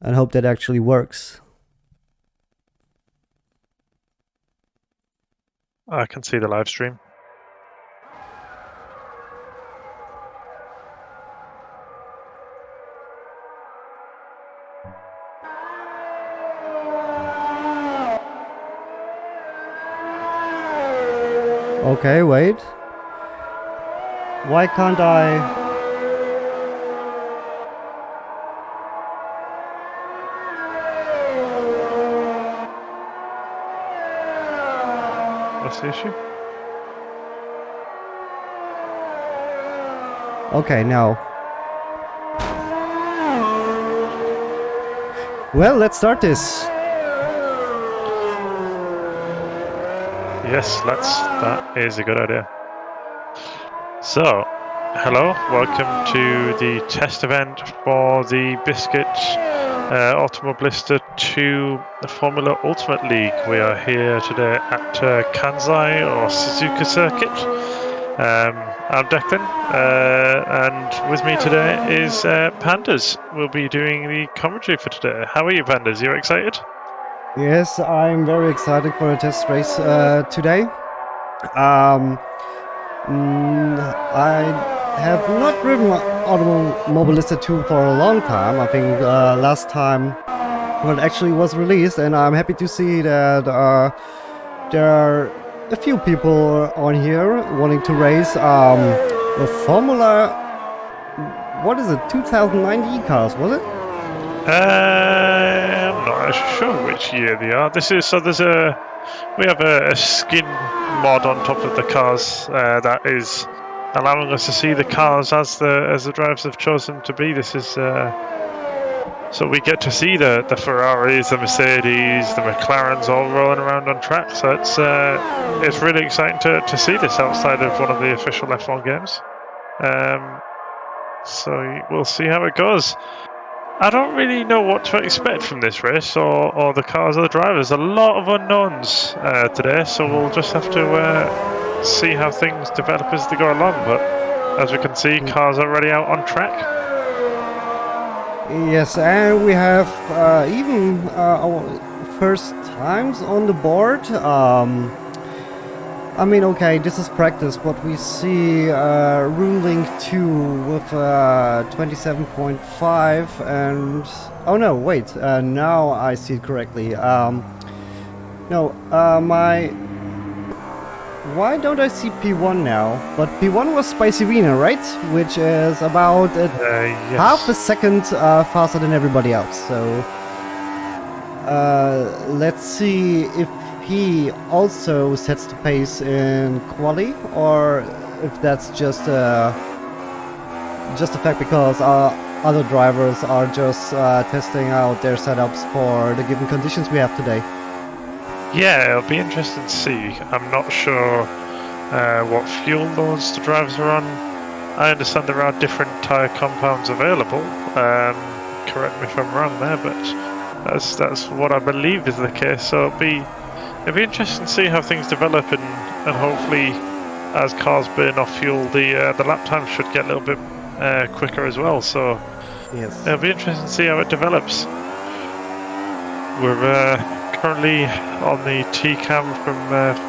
and hope that actually works. I can see the live stream. Okay, wait. Why can't I... What's the issue? Okay, now. Well, let's start this. Yes, that is a good idea. So, hello, welcome to the test event for the BSKIT Automobilista 2 Formula Ultimate League. We are here today at Kansai or Suzuka Circuit. I'm Declan, and with me today is Panderz. We'll be doing the commentary for today. How are you, Panderz? You excited? Yes, I'm very excited for a test race today. I have not driven Automobilista 2 for a long time. I think last time when it actually was released, and I'm happy to see that there are a few people on here wanting to race the Formula, what is it, 2009 E-Cars, was it? I'm not sure which year they are. We have a skin mod on top of the cars that is allowing us to see the cars as the drivers have chosen to be. This is so we get to see the Ferraris, the Mercedes, the McLarens all rolling around on track. So it's really exciting to see this outside of one of the official F1 games. So we'll see how it goes. I don't really know what to expect from this race or the cars or the drivers. A lot of unknowns today, so we'll just have to see how things develop as they go along. But as we can see, cars are already out on track. Yes, and we have even our first times on the board. I mean, okay, this is practice, but we see ruling 2 with 27.5 and... Oh no, wait, now I see it correctly. Why don't I see P1 now? But P1 was Spicy Wiener, right? Which is about Yes. half a second faster than everybody else. So let's see if he also sets the pace in quali, or if that's just a fact because other drivers are just testing out their setups for the given conditions we have today. Yeah, it'll be interesting to see. I'm not sure what fuel loads the drivers are on. I understand there are different tyre compounds available. Correct me if I'm wrong there, but that's what I believe is the case. So it'll be interesting to see how things develop, and hopefully, as cars burn off fuel, the lap time should get a little bit quicker as well. So yes, it'll be interesting to see how it develops. We're currently on the T-cam from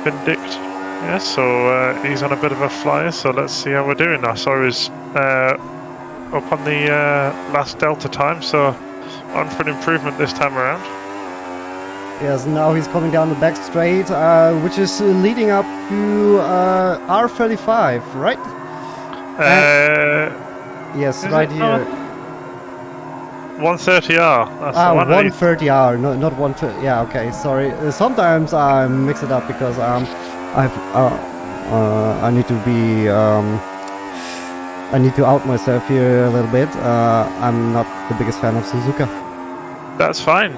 Findict. Yeah, so he's on a bit of a flyer. So let's see how we're doing. I saw he was up on the last Delta time, so on for an improvement this time around. Yes, now he's coming down the back straight, which is leading up to R35, right? Yes, right here. 130R. 130R, not 130. Yeah, okay, sorry. Sometimes I mix it up because I need to be I need to out myself here a little bit. I'm not the biggest fan of Suzuka. That's fine.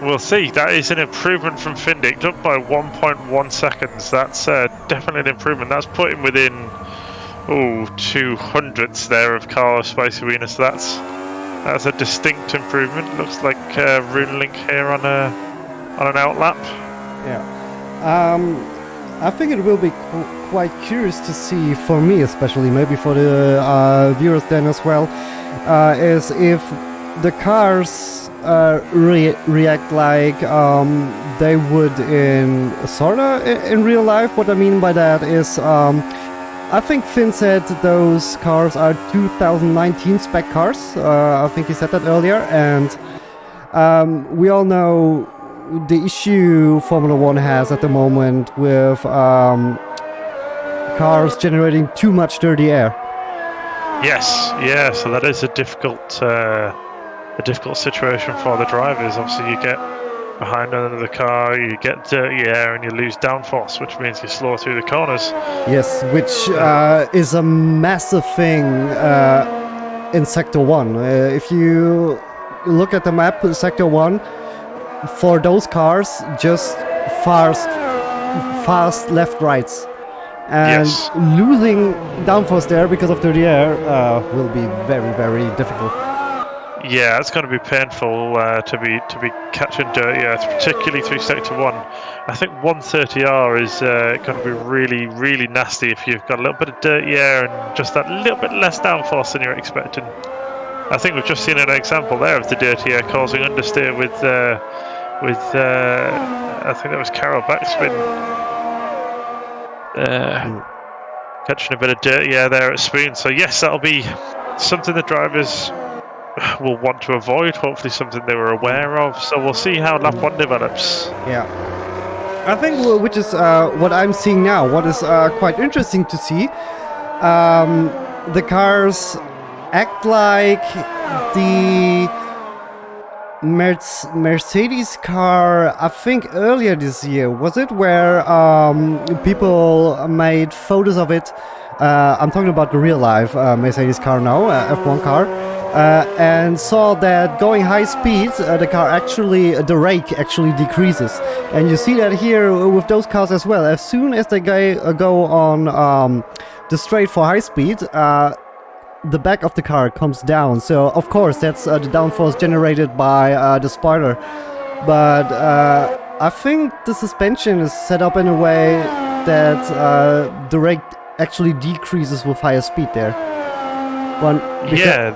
We'll see. That is an improvement from Findict, up by 1.1 seconds. That's definitely an improvement. That's put him within 200ths there of Carlos Spicy Wiener. So that's a distinct improvement. Looks like Rune Link here on an outlap. Yeah. I think it will be quite curious to see, for me especially, maybe for the viewers then as well, is if the cars react like they would in in real life. What I mean by that is, I think Finn said those cars are 2019 spec cars. I think he said that earlier, and we all know the issue Formula One has at the moment with cars generating too much dirty air. Yes, yeah. So that is a difficult situation for the drivers. Obviously, you get behind under the car, you get dirty air, and you lose downforce, which means you slow through the corners. Yes, which is a massive thing in Sector 1. If you look at the map, Sector 1, for those cars, just fast left rights. And Yes. losing downforce there because of dirty air will be very, very difficult. Yeah, it's going to be painful to be catching dirty air, particularly through Sector 1. I think 130R is going to be really, really nasty if you've got a little bit of dirty air and just that little bit less downforce than you're expecting. I think we've just seen an example there of the dirty air causing understeer with I think that was Carol Backspin catching a bit of dirty air there at Spoon. So yes, that'll be something the drivers will want to avoid, hopefully something they were aware of. So we'll see how lap 1 develops. Yeah. I think which is what I'm seeing now, what is quite interesting to see. The cars act like the Mercedes car, I think earlier this year, was it, where people made photos of it. I'm talking about the real life Mercedes car now, F1 car. And saw that going high speeds, the rake actually decreases, and you see that here with those cars as well. As soon as they go on the straight for high speed, the back of the car comes down. So of course that's the downforce generated by the spoiler. But I think the suspension is set up in a way that the rake actually decreases with higher speed there. Yeah,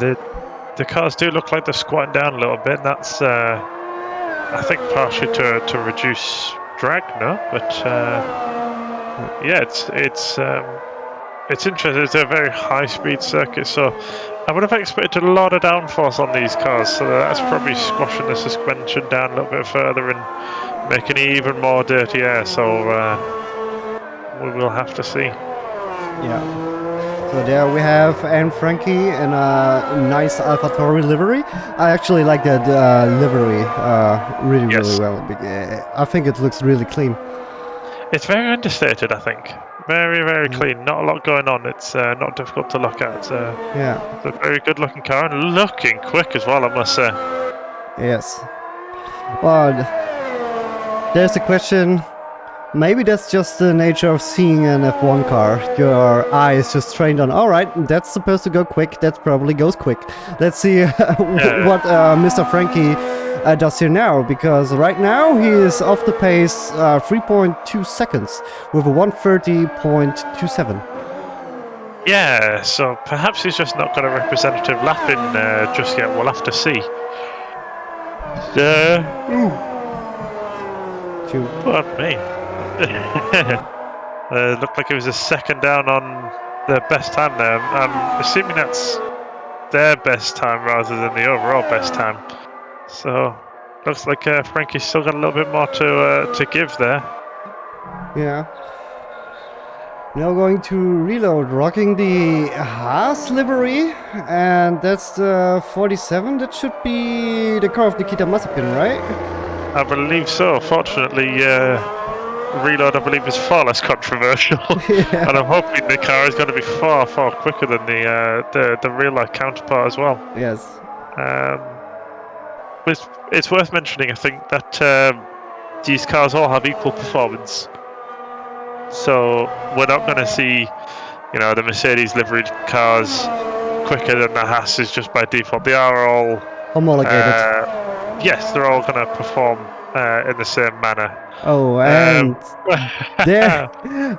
the cars do look like they're squatting down a little bit, and that's I think partially to reduce drag, no? But yeah, it's interesting. It's a very high-speed circuit, so I would have expected a lot of downforce on these cars. So that's probably squashing the suspension down a little bit further and making even more dirty air. So we will have to see. Yeah. So there we have Anne Frankie in a nice AlphaTauri livery. I actually like that livery really well. I think it looks really clean. It's very understated, I think. Very, very clean. Not a lot going on. It's not difficult to look at. Yeah. It's a very good-looking car and looking quick as well, I must say. Yes. Well, there's a question. Maybe that's just the nature of seeing an F1 car. Your eye is just trained on, alright, that's supposed to go quick, that probably goes quick. Let's see what Mr. Frankie does here now, because right now he is off the pace 3.2 seconds with a 130.27. Yeah, so perhaps he's just not got a representative lap in just yet. We'll have to see. Pardon me. Looked like it was a second down on the best time there. I'm assuming that's their best time rather than the overall best time. So looks like Frankie's still got a little bit more to give there. Yeah. Now going to reload, rocking the Haas livery, and that's the 47. That should be the car of Nikita Mazepin, right? I believe so. Fortunately, reload, I believe, is far less controversial, Yeah. and I'm hoping the car is going to be far quicker than the real life counterpart as well. Yes. It's worth mentioning, I think, that these cars all have equal performance. So we're not going to see, the Mercedes liveried cars quicker than the Haas just by default. They are all homologated. Yes, they're all going to perform in the same manner. Oh, and there.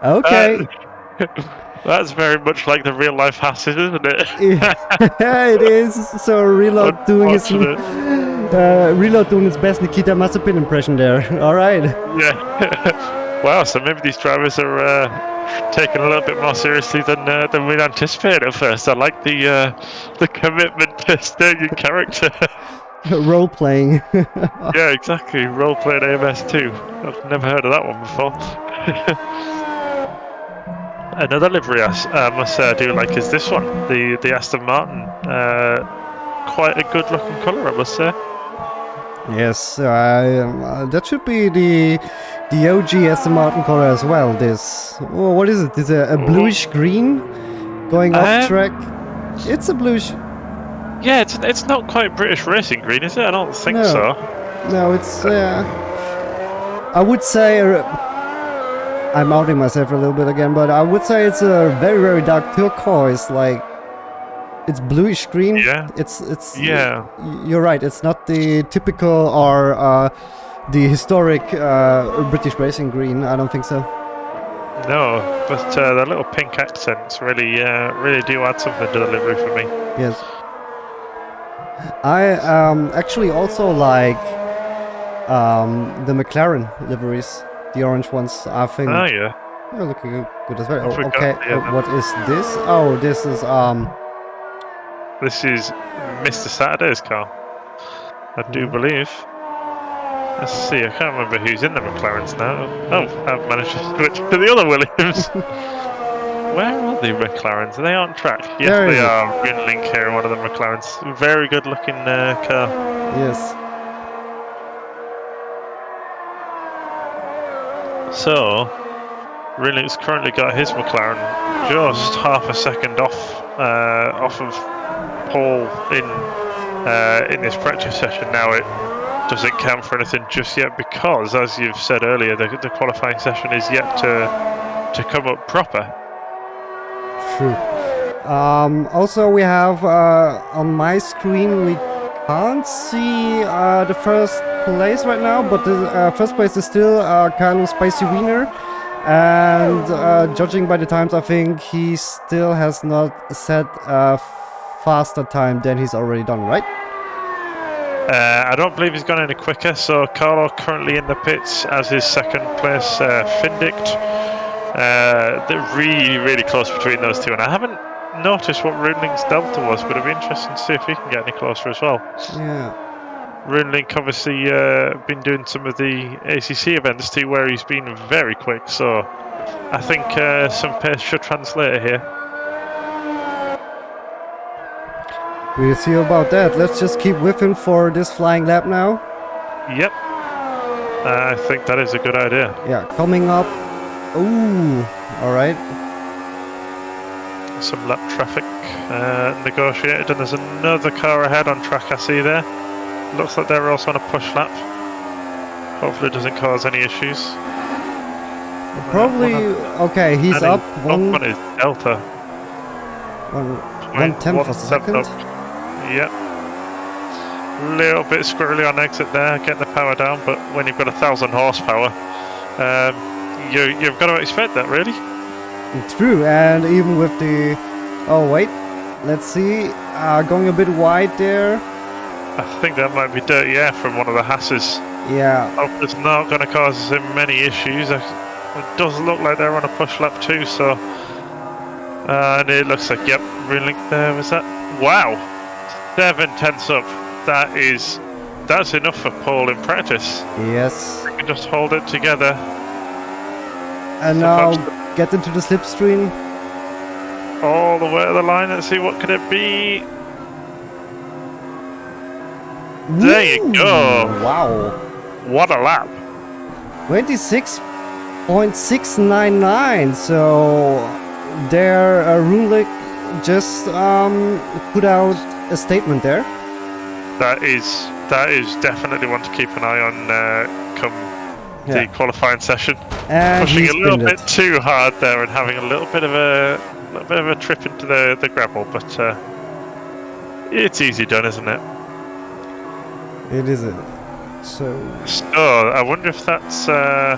Okay. That's very much like the real life Hasses, isn't it? Yeah, it is. So Reload doing his best Nikita Mazepin impression there. All right. Yeah. Wow. So maybe these drivers are taken a little bit more seriously than we'd anticipated at first. I like the commitment to staying in character. Role playing. Yeah, exactly. Role playing AMS2. I've never heard of that one before. Another livery I must say I do like is this one, the Aston Martin. Quite a good looking colour, I must say. Yes, that should be the OG Aston Martin color as well. This, oh, what is it? Is it a bluish green going off track? It's a bluish. Yeah, it's not quite British racing green, is it? I don't think so. No, it's. I would say. I'm outing myself a little bit again, but I would say it's a very, very dark turquoise. Like, it's bluish green. Yeah. It's. Yeah. You're right. It's not the typical or the historic British racing green. I don't think so. No, but the little pink accents really do add something to the livery for me. Yes. I actually also like the McLaren liveries, the orange ones. I think. Oh yeah. They're looking good as well. forgot, Okay. yeah. What is this? Oh, this is This is Mr. Saturday's car, I do believe. Let's see, I can't remember who's in the McLarens now. Oh, I've managed to switch to the other Williams. Where are the McLarens? Are they on track? Yes, they are. Green link here in one of the McLarens. Very good looking car. Yes. So, Rinlink's currently got his McLaren just half a second off of pole in this practice session. Now it doesn't count for anything just yet because, as you've said earlier, the qualifying session is yet to come up proper. True. Also, we have on my screen we can't see the first place right now, but the first place is still Carlos Spicy Wiener, and judging by the times, I think he still has not set a faster time than he's already done, right? I don't believe he's gone any quicker, so Carlo currently in the pits as his second place Findict. They're really close between those two, and I haven't noticed what Runeling's delta was, but it'd be interesting to see if he can get any closer as well. Yeah. Runeling obviously been doing some of the ACC events too, where he's been very quick, so I think some pace should translate here. We'll see about that. Let's just keep whiffing for this flying lap now. Yep. I think that is a good idea. Yeah, coming up. Ooh, alright. Some lap traffic negotiated, and there's another car ahead on track I see there. Looks like they're also on a push lap. Hopefully it doesn't cause any issues. Probably, okay, he's up. One is Delta. 1/10 of a second. Up. Yep. Little bit squirrely on exit there, getting the power down, but when you've got 1,000 horsepower, you've got to expect that, really. True, and even with the... Oh, wait. Let's see. Going a bit wide there. I think that might be dirty air from one of the Hasses. Yeah. Hope it's not going to cause him many issues. It does look like they're on a push lap too, so... and it looks like, yep, Relink there, was that? Wow! 7/10 up. That's enough for pole in practice. Yes. You can just hold it together. And now get into the slipstream. All the way to the line and see what could it be. There you go. Wow. What a lap. 26.699. So there, Runlik just put out a statement there. That is definitely one to keep an eye on come the qualifying session. And pushing a little bit too hard there and having a little bit of a trip into the gravel, but it's easy done, isn't it? It is. So I wonder if that's. I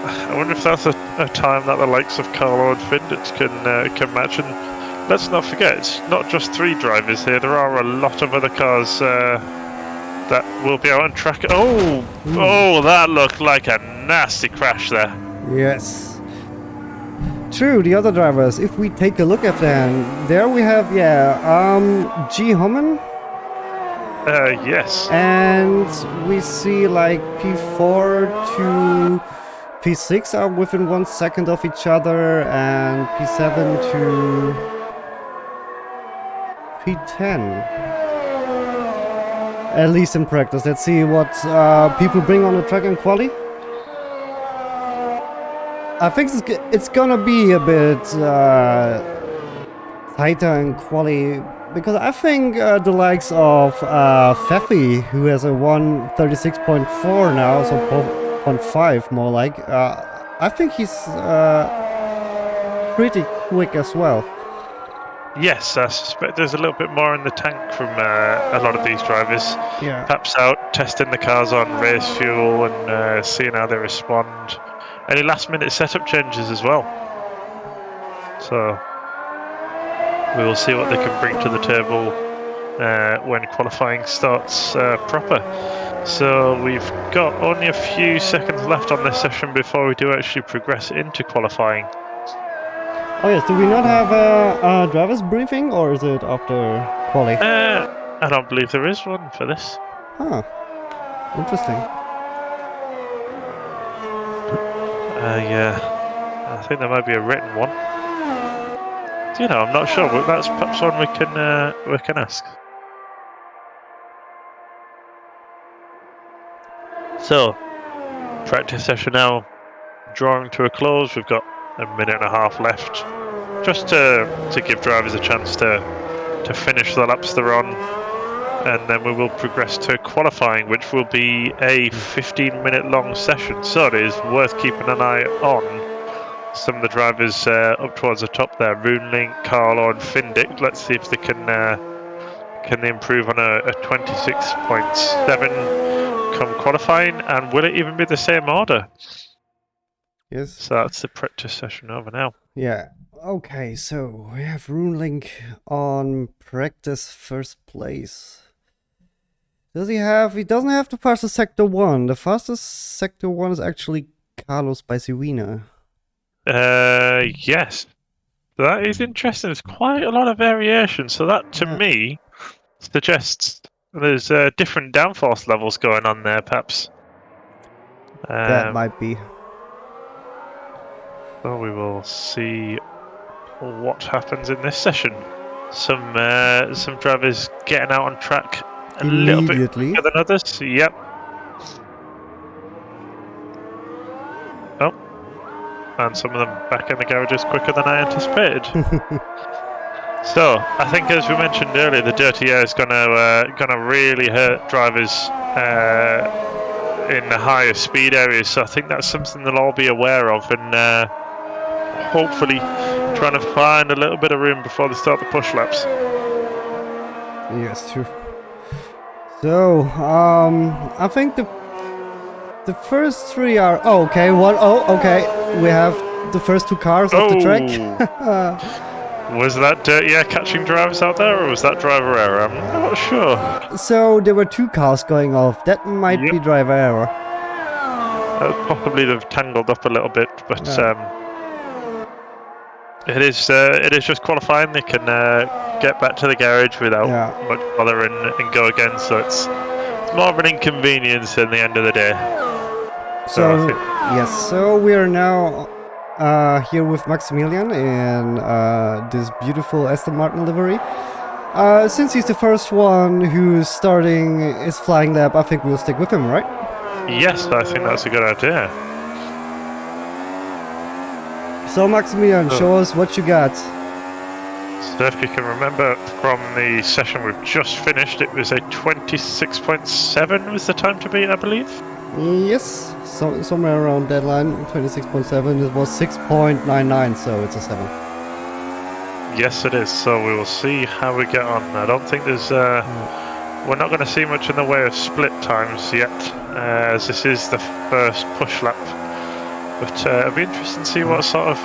I wonder if that's a time that the likes of Carlo and Finditz can match. And let's not forget, it's not just 3 drivers here. There are a lot of other cars that will be out on track. Oh, that looked like a nasty crash there. Yes. True, the other drivers, if we take a look at them, there we have, G. Homan. Yes. And we see like P4 to P6 are within 1 second of each other, and P7 to P10. At least in practice. Let's see what people bring on the track in quali. I think it's gonna be a bit tighter in quali, because I think the likes of Pfeffi, who has a 1:36.4 now, so 0.5 more like, I think he's pretty quick as well. Yes, I suspect there's a little bit more in the tank from a lot of these drivers. Yeah. Perhaps out testing the cars on race fuel and seeing how they respond. Any last minute setup changes as well. So we will see what they can bring to the table when qualifying starts proper. So we've got only a few seconds left on this session before we do actually progress into qualifying. Oh yes, do we not have a driver's briefing, or is it after quali? I don't believe there is one for this. Huh. Interesting. Yeah, I think there might be a written one. You know, I'm not sure, but that's perhaps one we can ask. So, practice session now drawing to a close. We've got a minute and a half left, just to give drivers a chance to finish the laps they're on, and then we will progress to qualifying, which will be a 15-minute long session. So it is worth keeping an eye on some of the drivers up towards the top there, Roonlink, Carlo and Findick. Let's see if they can they improve on a 26.7 come qualifying, and will it even be the same order? Yes. So that's the practice session over now. Yeah. Okay, so we have Roonlink on practice first place. Does he have... He doesn't have to pass the sector 1. The fastest sector 1 is actually Carlos Baisiwina. Yes. That is interesting. There's quite a lot of variation. So that, to me, suggests there's different downforce levels going on there, perhaps. That might be. So we will see what happens in this session. Some drivers getting out on track a little bit quicker than others. Yep. Oh, and some of them back in the garages quicker than I anticipated. So I think, as we mentioned earlier, the dirty air is gonna really hurt drivers in the higher speed areas. So I think that's something they'll all be aware of, and hopefully trying to find a little bit of room before they start the push laps. Yes, true. So I think the first 3 are... Oh, okay, okay. We have the first 2 cars off the track. Was that dirty air catching drivers out there, or was that driver error? I'm not sure. So there were 2 cars going off. That might be driver error. Possibly they've tangled up a little bit, but it is just qualifying. They can get back to the garage without much bother and go again. So it's more of an inconvenience in the end of the day. So yes, so we are now here with Maximilian in this beautiful Aston Martin livery. Since he's the first one who's starting his flying lap, I think we'll stick with him, right? Yes, I think that's a good idea. So Maximilian, show us what you got. So if you can remember from the session we've just finished, it was a 26.7 was the time to beat, I believe. Yes, somewhere around that line, 26.7. It was 6.99, so it's a 7. Yes, it is. So we will see how we get on. I don't think there's... We're not going to see much in the way of split times yet, as this is the first push lap But it'll be interesting to see what sort of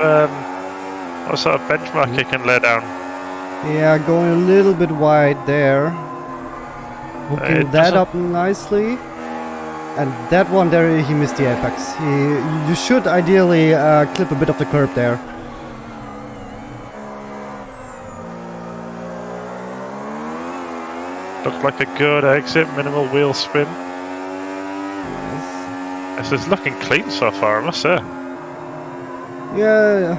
benchmark he can lay down. Yeah, going a little bit wide there. Hooking that up nicely. And that one there, he missed the apex. You should ideally clip a bit of the curb there. Looked like a good exit, minimal wheel spin. Yes. This is looking clean so far, I must say. Yeah,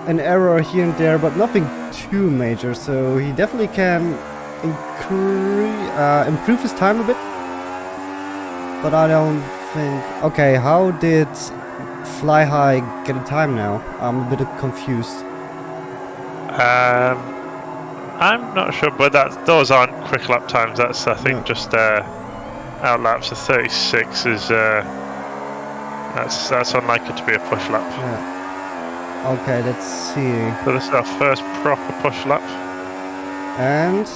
an error here and there, but nothing too major, so he definitely can improve his time a bit. But I don't think... Okay, how did Fly High get a time now? I'm a bit confused. I'm not sure, but those aren't quick lap times. That's, I think, just out laps. The 36 is... that's unlikely to be a push lap. Yeah. Okay, let's see. So this is our first proper push lap. And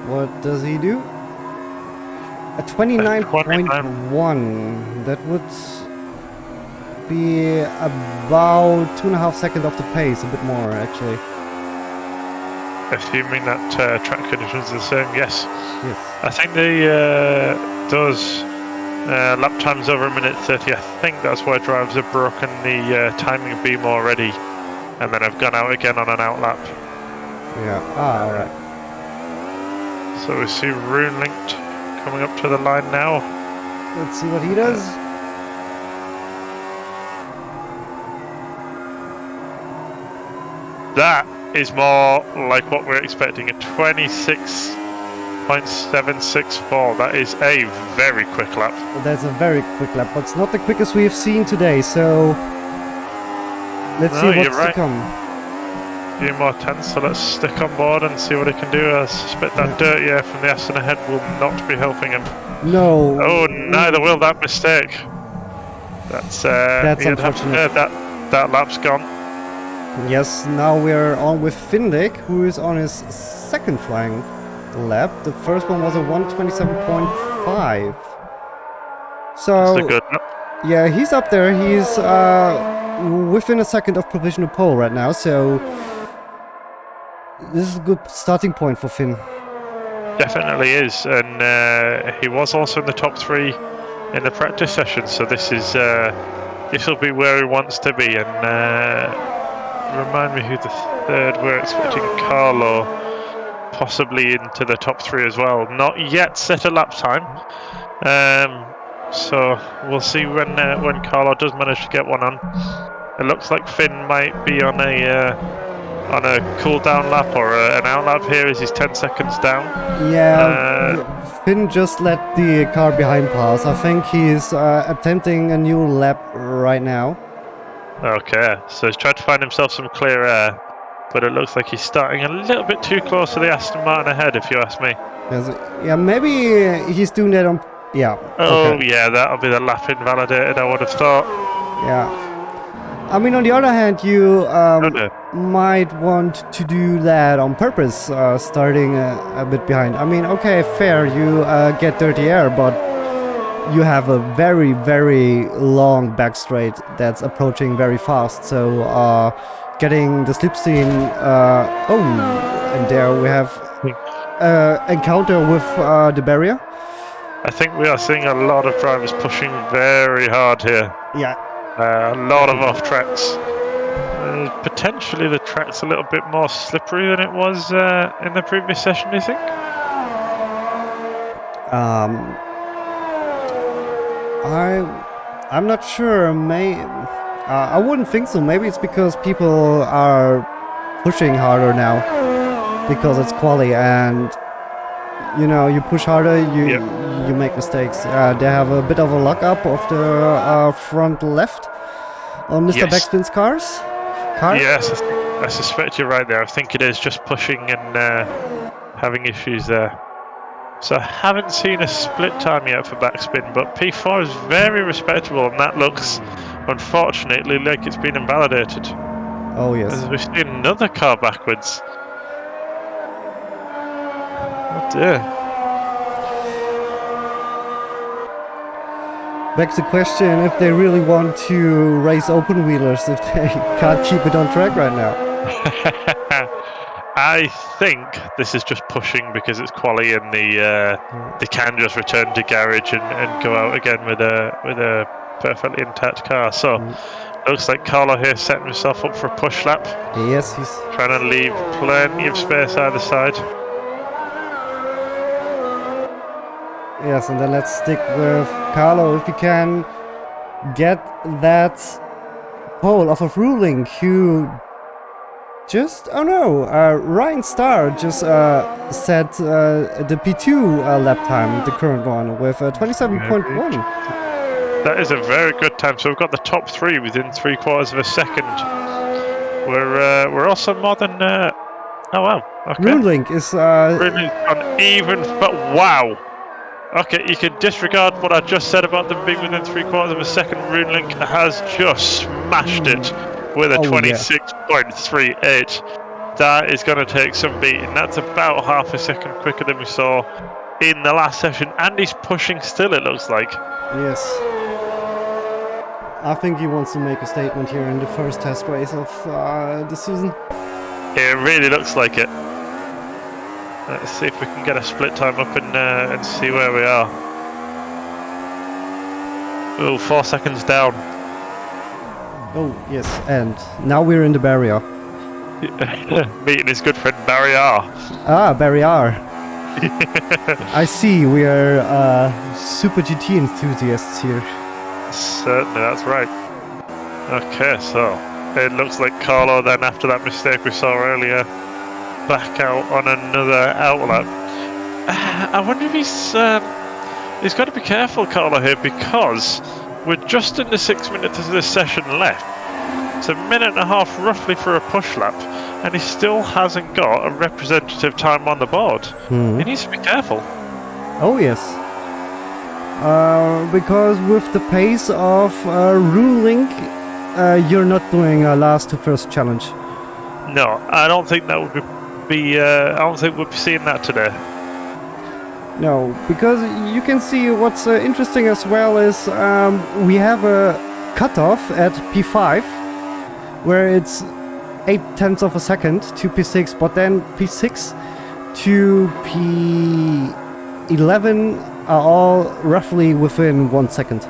what does he do? A 29.1. That would be about 2.5 seconds off the pace, a bit more actually. Assuming that track conditions are the same, yes. Yes. I think those lap times over 1:30. I think that's why drivers have broken the timing beam already, and then have gone out again on an out lap. Yeah. Ah, alright. So we see Rune linked coming up to the line now. Let's see what he does. That is more like what we're expecting, a 26.764. That is a very quick lap. That's a very quick lap, but it's not the quickest we've seen today, so let's see what's to come. A few more tenths, so let's stick on board and see what he can do. I suspect that dirty air from the Aston ahead will not be helping him. No. Oh, neither will that mistake. That's unfortunate. That lap's gone. Yes, now we're on with Findek, who is on his second flying lap. The first one was a 127.5. So That's a good lap. yeah, he's up there. He's within a second of provisional pole right now, so this is a good starting point for Finn. Definitely is, and he was also in the top 3 in the practice session, so this will be where he wants to be. And remind me who the third we're expecting. Carlo, possibly into the top 3 as well. Not yet set a lap time, so we'll see when Carlo does manage to get one on. It looks like Finn might be on a cool down lap or an out lap here as he's 10 seconds down. Yeah, Finn just let the car behind pass. I think he's attempting a new lap right now. Okay, so he's tried to find himself some clear air, but it looks like he's starting a little bit too close to the Aston Martin ahead, if you ask me. Yeah, maybe he's doing that on... Yeah. Oh, okay. yeah, that'll be the lap invalidated, I would have thought. Yeah. I mean, on the other hand, you might want to do that on purpose, starting a bit behind. I mean, okay, fair, you get dirty air, but you have a very, very long back straight that's approaching very fast, so getting the slipstream... and there we have encounter with the barrier. I think we are seeing a lot of drivers pushing very hard here. Yeah. A lot of off tracks. Potentially the track's a little bit more slippery than it was in the previous session, do you think? I'm not sure. I wouldn't think so. Maybe it's because people are pushing harder now because it's quali, and you know, you push harder, you make mistakes. They have a bit of a lock up of the front left on Mr. Backspin's car. Yes, I suspect you're right there. I think it is just pushing and having issues there. So I haven't seen a split time yet for Backspin, but P4 is very respectable, and that looks, unfortunately, like it's been invalidated. Oh yes. As we see another car backwards. Oh dear. begs the question if they really want to race open wheelers if they can't keep it on track right now. I think this is just pushing because it's quali and they can just return to garage and go out again with a perfectly intact car. So looks like Carlo here setting himself up for a push lap. Yes, he's Trying to leave plenty of space either side. yes, and then let's stick with Carlo if we can get that pole off of Ruling, who just, oh no, Ryan Starr just set the P2 lap time, the current one, with 27.1. That is a very good time. So we've got the top three within 3/4 of a second. We're also more than oh wow. Okay. Ruling is Really uneven, but wow. Okay, you can disregard what I just said about them being within 3/4 of a second. Runelink has just smashed it with a 26.38. That is going to take some beating. That's about half a second quicker than we saw in the last session, and he's pushing still, it looks like. Yes. I think he wants to make a statement here in the first test race of the season. It really looks like it. Let's see if we can get a split time up and see where we are. Oh, 4 seconds down. Oh, yes, and now we're in the barrier. Meeting his good friend Barry R. Ah, barrier. I see, we are Super GT enthusiasts here. Certainly, that's right. Okay, so it looks like Carlo then, after that mistake we saw earlier, back out on another outlap. I wonder if he's got to be careful, Carlo, here, because we're just under 6 minutes of this session left. It's a minute and a half roughly for a push lap, and he still hasn't got a representative time on the board. He needs to be careful. Oh yes. Because with the pace of Ruling, you're not doing a last to first challenge. No, I don't think that would be. I don't think we'll be seeing that today. No, because you can see what's interesting as well is we have a cutoff at P5, where it's 0.8 of a second to P6, but then P6 to P11 are all roughly within 1 second.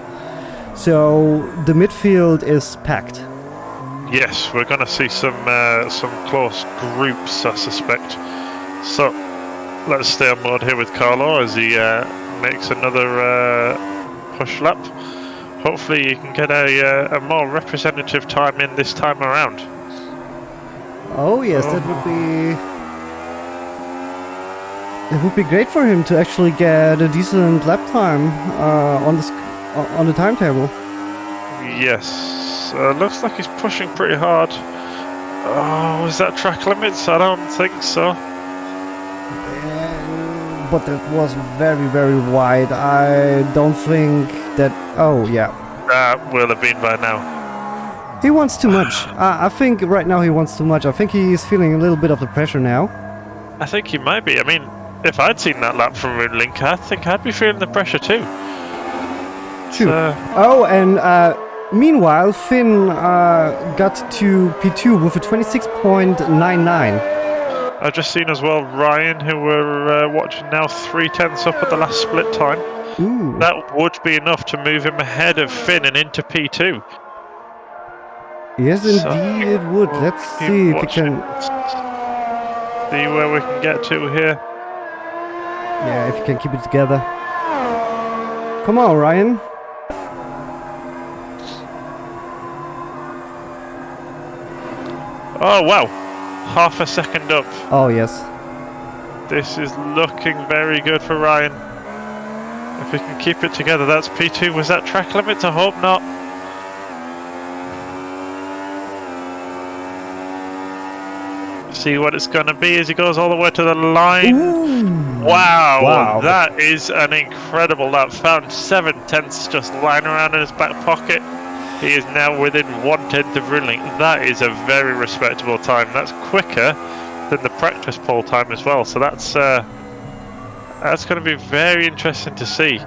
So the midfield is packed. Yes, we're going to see some close groups, I suspect. So let's stay on board here with Carlo as he makes another push lap. Hopefully you can get a more representative time in this time around. Oh yes, that would be great for him to actually get a decent lap time on the timetable. Yes, looks like he's pushing pretty hard. Oh, is that track limits? I don't think so. But that was very, very wide. I don't think that... Oh, yeah. That will have been by now. He wants too much. I think right now he wants too much. I think he's feeling a little bit of the pressure now. I think he might be. I mean, if I'd seen that lap from Runelink, I think I'd be feeling the pressure too. True. Oh, and meanwhile, Finn got to P2 with a 26.99. I've just seen as well Ryan, who we're watching now, 3/10 up at the last split time. Ooh. That would be enough to move him ahead of Finn and into P2. Yes, indeed it would. Let's see if we can... See where we can get to here. Yeah, if you can keep it together. Come on, Ryan. Oh, wow. Half a second up. Oh, yes. This is looking very good for Ryan. If we can keep it together, that's P2. Was that track limits? I hope not. See what it's going to be as he goes all the way to the line. Wow, that is an incredible lap. Found 7/10 just lying around in his back pocket. He is now within 1/10 of Runelink. That is a very respectable time. That's quicker than the practice pole time as well. So that's going to be very interesting to see.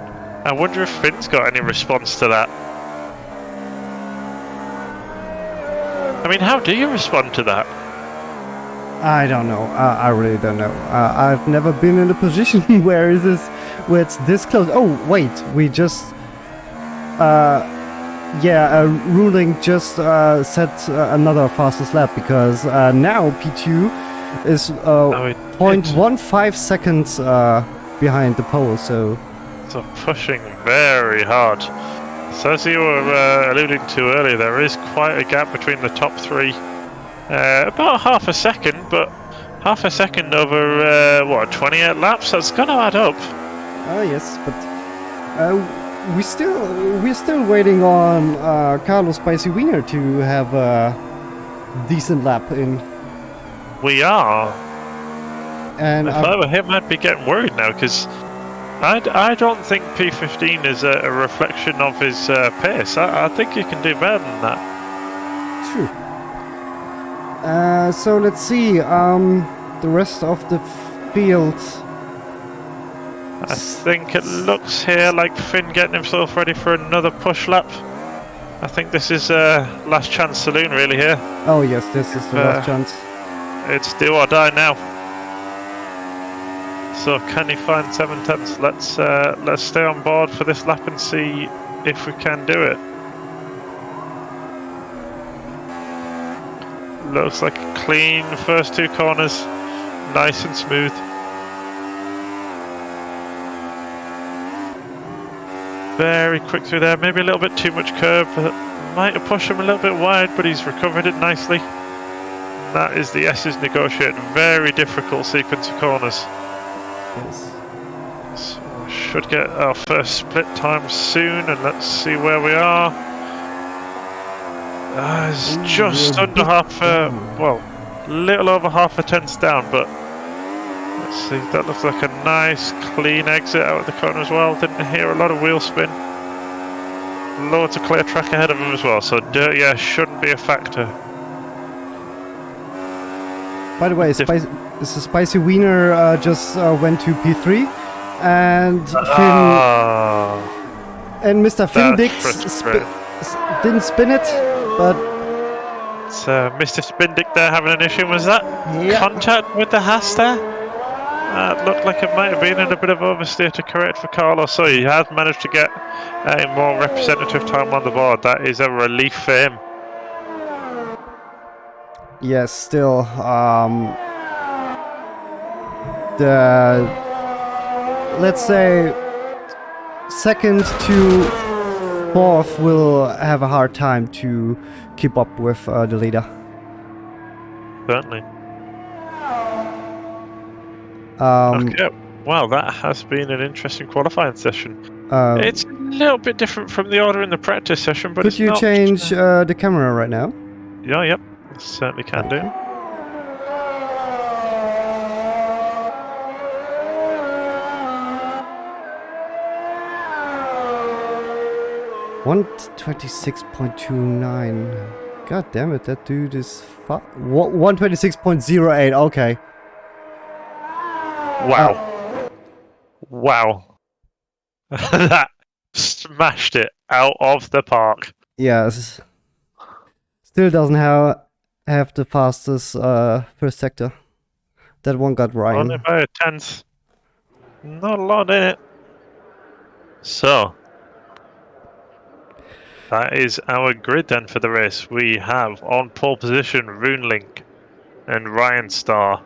I wonder if Finn's got any response to that. I mean, how do you respond to that? I don't know. I really don't know. I've never been in a position where it's this close. Oh wait, we just yeah, ruling just set another fastest lap because now P2 is 0.15 seconds behind the pole. So pushing very hard. So as you were alluding to earlier, there is quite a gap between the top three. About half a second, but half a second over what, 28 laps? That's gonna add up. Oh yes, but we're still waiting on Carlos Spicy Wiener to have a decent lap in. We are. And if I were him, I'd be getting worried now because I don't think P15 is a reflection of his pace. I think he can do better than that. True. So let's see, the rest of the field. I think it looks here like Finn getting himself ready for another push lap. I think this is last chance saloon really here. Oh yes, this is the last chance. It's do or die now. So can he find 7/10? Let's stay on board for this lap and see if we can do it. Looks like a clean first two corners, nice and smooth. Very quick through there, maybe a little bit too much curve. Might have pushed him a little bit wide, but he's recovered it nicely. And that is the S's negotiate. Very difficult sequence of corners. Yes. So we should get our first split time soon, and let's see where we are. It's just under half, well, little over half a tenth down, but let's see, that looks like a nice clean exit out of the corner as well. Didn't hear a lot of wheel spin. Loads of clear track ahead of him as well, so dirt, yeah, shouldn't be a factor. By the way, Spicy Wiener just went to P3, and and Mr. Finn didn't spin it, but it's Mr. Spindick there having an issue. Was that contact with the Haas there? It looked like it might have been in a bit of oversteer to correct for Carlos, so he has managed to get a more representative time on the board. That is a relief for him. yes, still the, let's say, second to fourth will have a hard time to keep up with the leader. Certainly. Okay, well, that has been an interesting qualifying session. It's a little bit different from the order in the practice session, but could you change the camera right now? Yeah, yep, certainly can do. 126.29. God damn it, that dude is 126.08. Okay. Wow. Wow. That smashed it out of the park. Yes. Still doesn't have the fastest first sector. That one got Ryan. Only by a tenth. Not a lot in it. So that is our grid then for the race. We have on pole position Runelink and Ryan Starr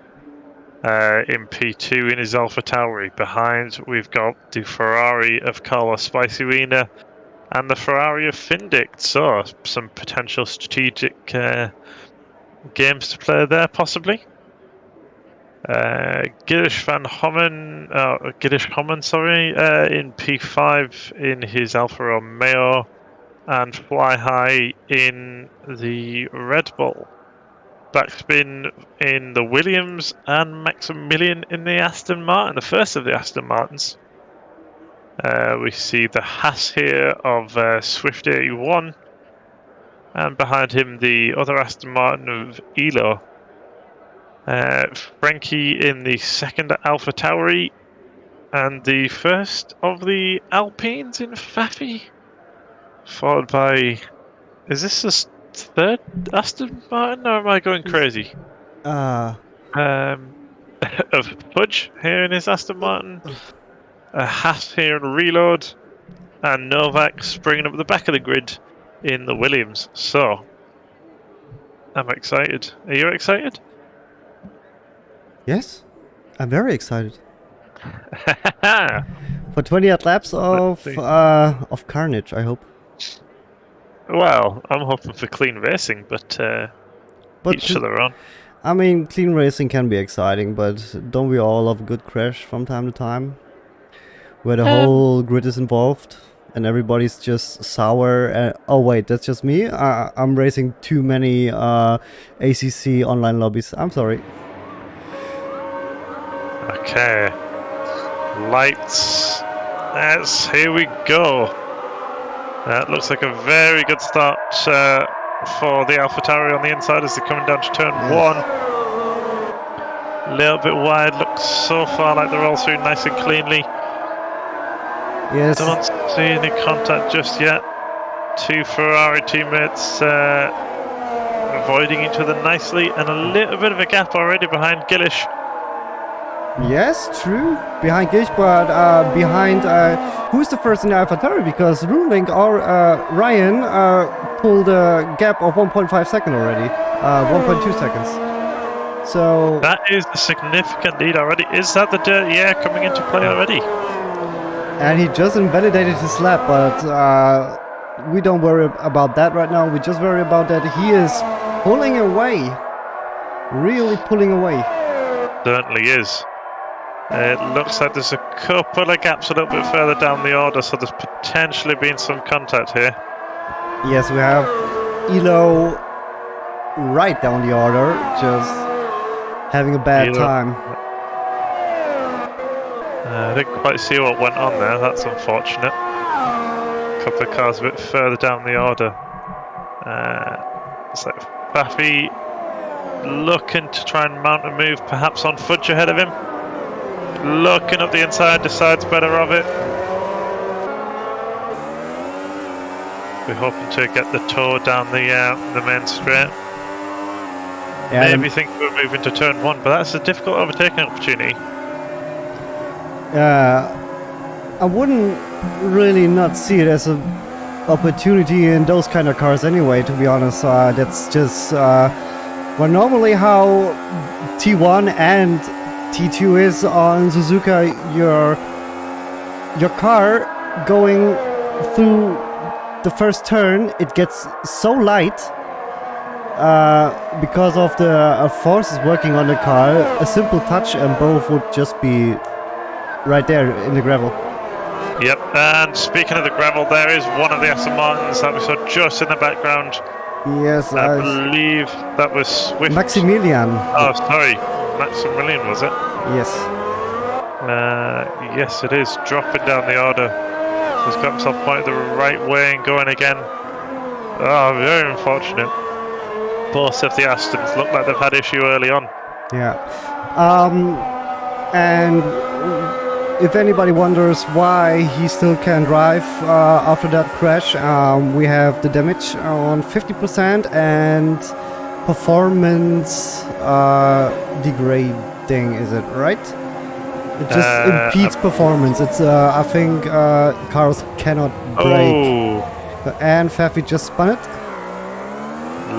in P2 in his Alpha Tauri. Behind we've got the Ferrari of Carlos Spicy Wiener and the Ferrari of Findick. So some potential strategic games to play there possibly. Giddish Hommen, sorry, in P5 in his Alfa Romeo, and Fly High in the Red Bull. Backspin in the Williams, and Maximilian in the Aston Martin, the first of the Aston Martins. We see the Haas here of Swift 81, and behind him the other Aston Martin of Elo. Frankie in the second Alpha Tauri, And the first of the Alpines in Faffy, followed by... Is this the third Aston Martin, or am I going crazy? Uh, Of Fudge here in his Aston Martin, a Haas here in Reload, and Novak springing up at the back of the grid in the Williams. So, I'm excited. Are you excited? yes, I'm very excited. For 28 laps of carnage, I hope. Well, I'm hoping for clean racing, but each to their own. I mean, clean racing can be exciting, but don't we all love a good crash from time to time? Where the whole grid is involved and everybody's just sour. Oh wait, that's just me? I'm racing too many ACC online lobbies. I'm sorry. Okay. Lights. Yes, here we go. That looks like a very good start for the AlphaTauri on the inside as they're coming down to turn one. A little bit wide, looks so far like they're all through nice and cleanly. Yes. Don't see any contact just yet. Two Ferrari teammates avoiding each other nicely, and a little bit of a gap already behind Gillish. Yes, true. Behind Gish, but behind who's the first in the AlphaTauri? Because Roonlink or Ryan pulled a gap of 1.5 seconds already, 1.2 seconds. So that is a significant lead already. Is that the dirty air coming into play already? And he just invalidated his lap, but we don't worry about that right now. We just worry about that he is pulling away, really pulling away. Certainly is. It looks like there's a couple of gaps a little bit further down the order, so there's potentially been some contact here. Yes, we have Elo right down the order, just having a bad time. I didn't quite see what went on there, that's unfortunate. A couple of cars a bit further down the order. It's like Faffy looking to try and mount a move, perhaps on Fudge ahead of him. Looking up the inside, decides better of it. We're hoping to get the toe down the main straight. Yeah, maybe think we're moving to turn one, but that's a difficult overtaking opportunity. I wouldn't really not see it as an opportunity in those kind of cars anyway, to be honest. That's just well, normally how T1 and T2 is on Suzuka. Your car going through the first turn, it gets so light because of the forces working on the car. A simple touch and both would just be right there in the gravel. Yep, and speaking of the gravel, there is one of the Aston Martins that we saw just in the background. Yes, I believe that was Swift. Maximilian. Oh, sorry, Maximilian, was it? Yes. Yes, it is. Dropping down the order. So he's got himself pointed the right way and going again. Oh, very unfortunate. Both of the Astons look like they've had issue early on. Yeah. And if anybody wonders why he still can drive after that crash, we have the damage on 50% and performance degrading, is it right? It just impedes performance. It's I think cars cannot brake. Oh. And Faffy just spun it.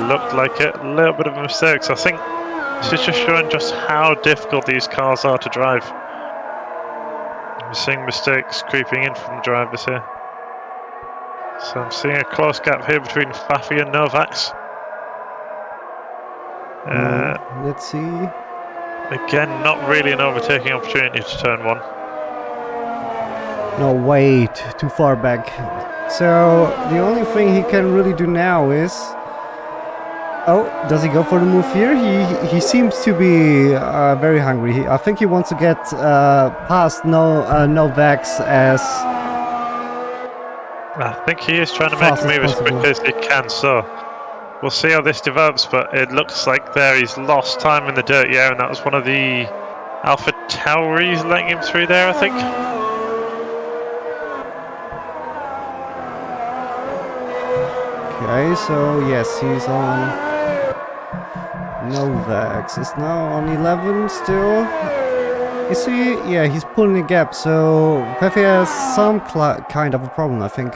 Looked like it. A little bit of a mistake. So I think this is just showing just how difficult these cars are to drive. I'm seeing mistakes creeping in from the drivers here. So I'm seeing a close gap here between Faffy and Novak's. Let's see. Again, not really an overtaking opportunity to turn one. No, way too far back. So the only thing he can really do now is... Oh, does he go for the move here? He seems to be very hungry. I think he wants to get past Novak's as... I think he is trying to make a move as quick as he can, so we'll see how this develops, but it looks like there he's lost time in the dirty air, and that was one of the Alpha Tauri's letting him through there, I think. Okay, so yes, he's on Novax. Is now on 11 still. Is he? Yeah, he's pulling a gap, so Pepe has some kind of a problem, I think.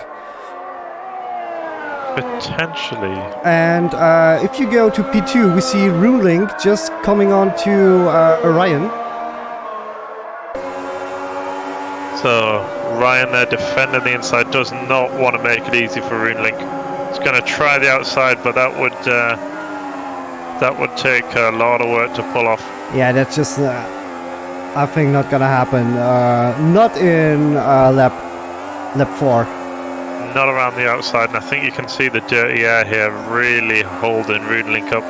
Potentially. And if you go to P2, we see Runelink just coming on to Orion. So Ryan there defending the inside, does not want to make it easy for Runelink. He's going to try the outside, but that would take a lot of work to pull off. Yeah, that's just I think not gonna happen. Not in lap 4. Not around the outside, and I think you can see the dirty air here really holding Runelink up.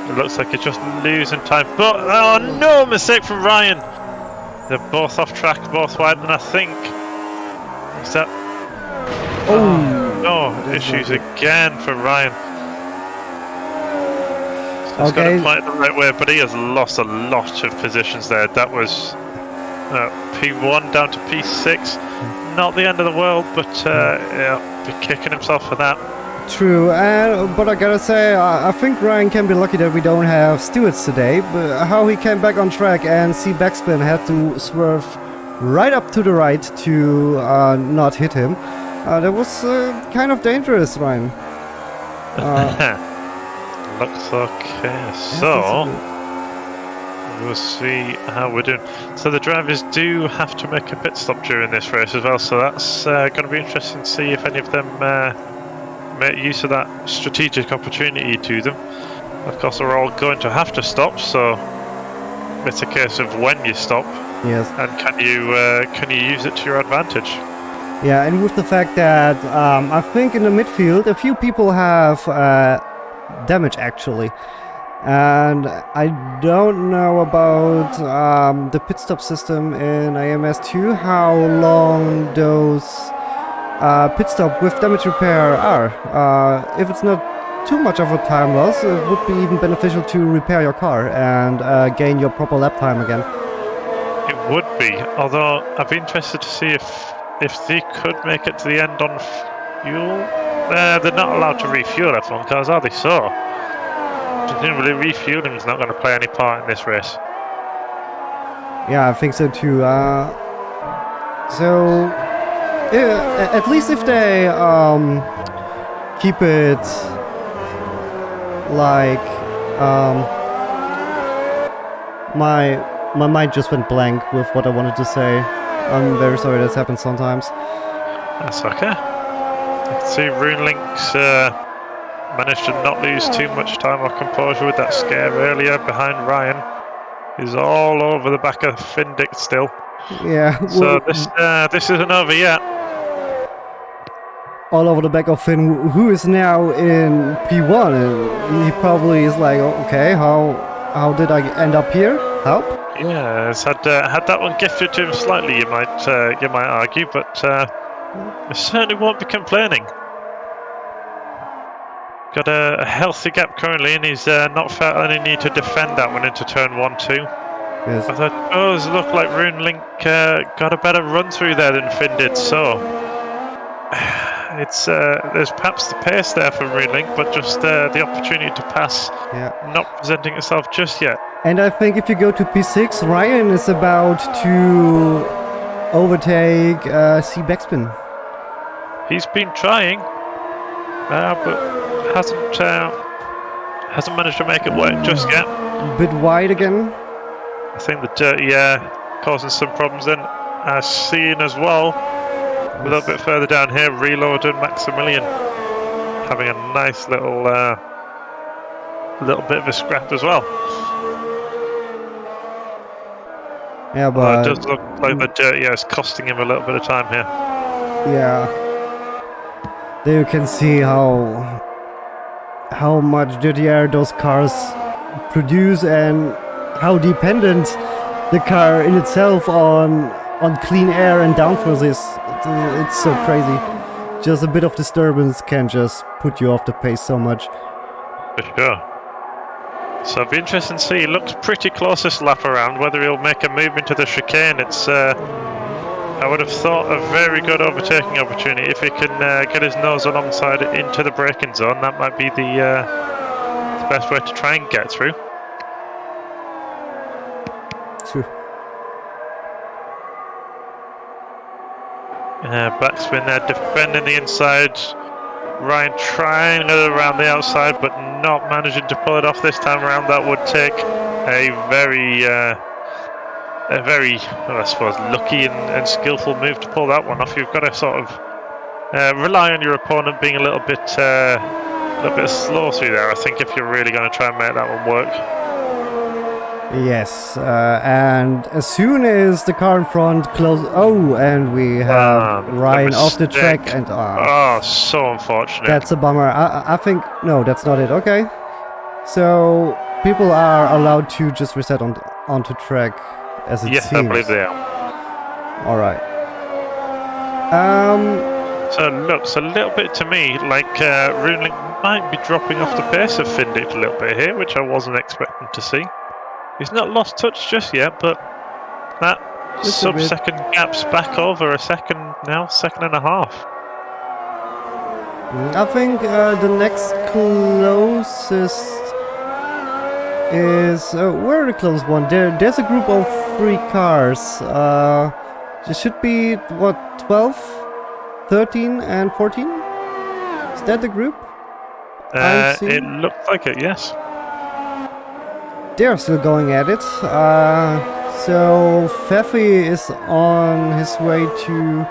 It looks like it's just losing time, but oh no, mistake from Ryan. They're both off track, both wide, and I think is that. Oh no! Issues again for Ryan. So he's got to play it the right way, but he has lost a lot of positions there. That was P1 down to P6. Not the end of the world, but yeah, be kicking himself for that. True, but I gotta say, I think Ryan can be lucky that we don't have stewards today. But how he came back on track and see backspin had to swerve right up to the right to not hit him. That was kind of dangerous, Ryan. Looks okay. So we'll see how we're doing. So the drivers do have to make a pit stop during this race as well. So that's going to be interesting to see if any of them make use of that strategic opportunity to them. Of course, they're all going to have to stop, so it's a case of when you stop. Yes. And can you use it to your advantage? Yeah, and with the fact that I think in the midfield a few people have damage actually, and I don't know about the pit stop system in AMS2, how long those pit stop with damage repair are. If it's not too much of a time loss, it would be even beneficial to repair your car and gain your proper lap time again. It would be, although I'd be interested to see if they could make it to the end on fuel. They're not allowed to refuel F1 cars, are they? So presumably refueling is not going to play any part in this race. Yeah, I think so too. So yeah, at least if they keep it like my mind just went blank with what I wanted to say. I'm very sorry, this happens sometimes. That's okay. You can see Runelink's managed to not lose too much time or composure with that scare earlier behind Ryan. He's all over the back of Findick still. Yeah. So this isn't over yet. All over the back of Finn, who is now in P1, and he probably is like, okay, how did I end up here? Help? Yeah, has had that one gifted to him slightly, you might argue, but I certainly won't be complaining. Got a healthy gap currently, and he's not felt any need to defend that one into turn 1-2. Yes. I thought, it looked like Runelink got a better run through there than Finn did, so it's there's perhaps the pace there for Runelink, but just the opportunity to pass not presenting itself just yet. And I think if you go to P6, Ryan is about to overtake C Backspin. He's been trying, but hasn't managed to make it work just yet. A bit wide again. I think the dirty air causing some problems then. Seeing as well, a little bit further down here, Reload and Maximilian having a nice little bit of a scrap as well. Yeah, but it does look like the dirty air is costing him a little bit of time here. Yeah. There you can see how much dirty air those cars produce and how dependent the car in itself on clean air and downforce is. It's so crazy. Just a bit of disturbance can just put you off the pace so much. For sure. So it'll be interesting to see. He looks pretty close this lap around. Whether he'll make a move into the chicane, it's I would have thought a very good overtaking opportunity if he can get his nose alongside it into the braking zone. That might be the best way to try and get through. True. Backspin there, defending the inside. Ryan trying it around the outside, but not managing to pull it off this time around. That would take a very, well, I suppose, lucky and skillful move to pull that one off. You've got to sort of rely on your opponent being a little bit slow through there, I think, if you're really going to try and make that one work. Yes, and as soon as the car in front closes... Oh, and we have Ryan off the track and... oh, so unfortunate. That's a bummer. I think... No, that's not it. Okay. So, people are allowed to just reset onto track as it seems. Yes, I believe they are. Alright. So it looks a little bit to me like Runelink might be dropping off the pace of Findit a little bit here, which I wasn't expecting to see. He's not lost touch just yet, but that sub-second gap's back over a second now, second and a half. I think the next closest is... where the closest one? There's a group of 3 cars. There should be, what, 12? 13 and 14? Is that the group? It looks like it, yes. They're still going at it. So Pfeffi is on his way to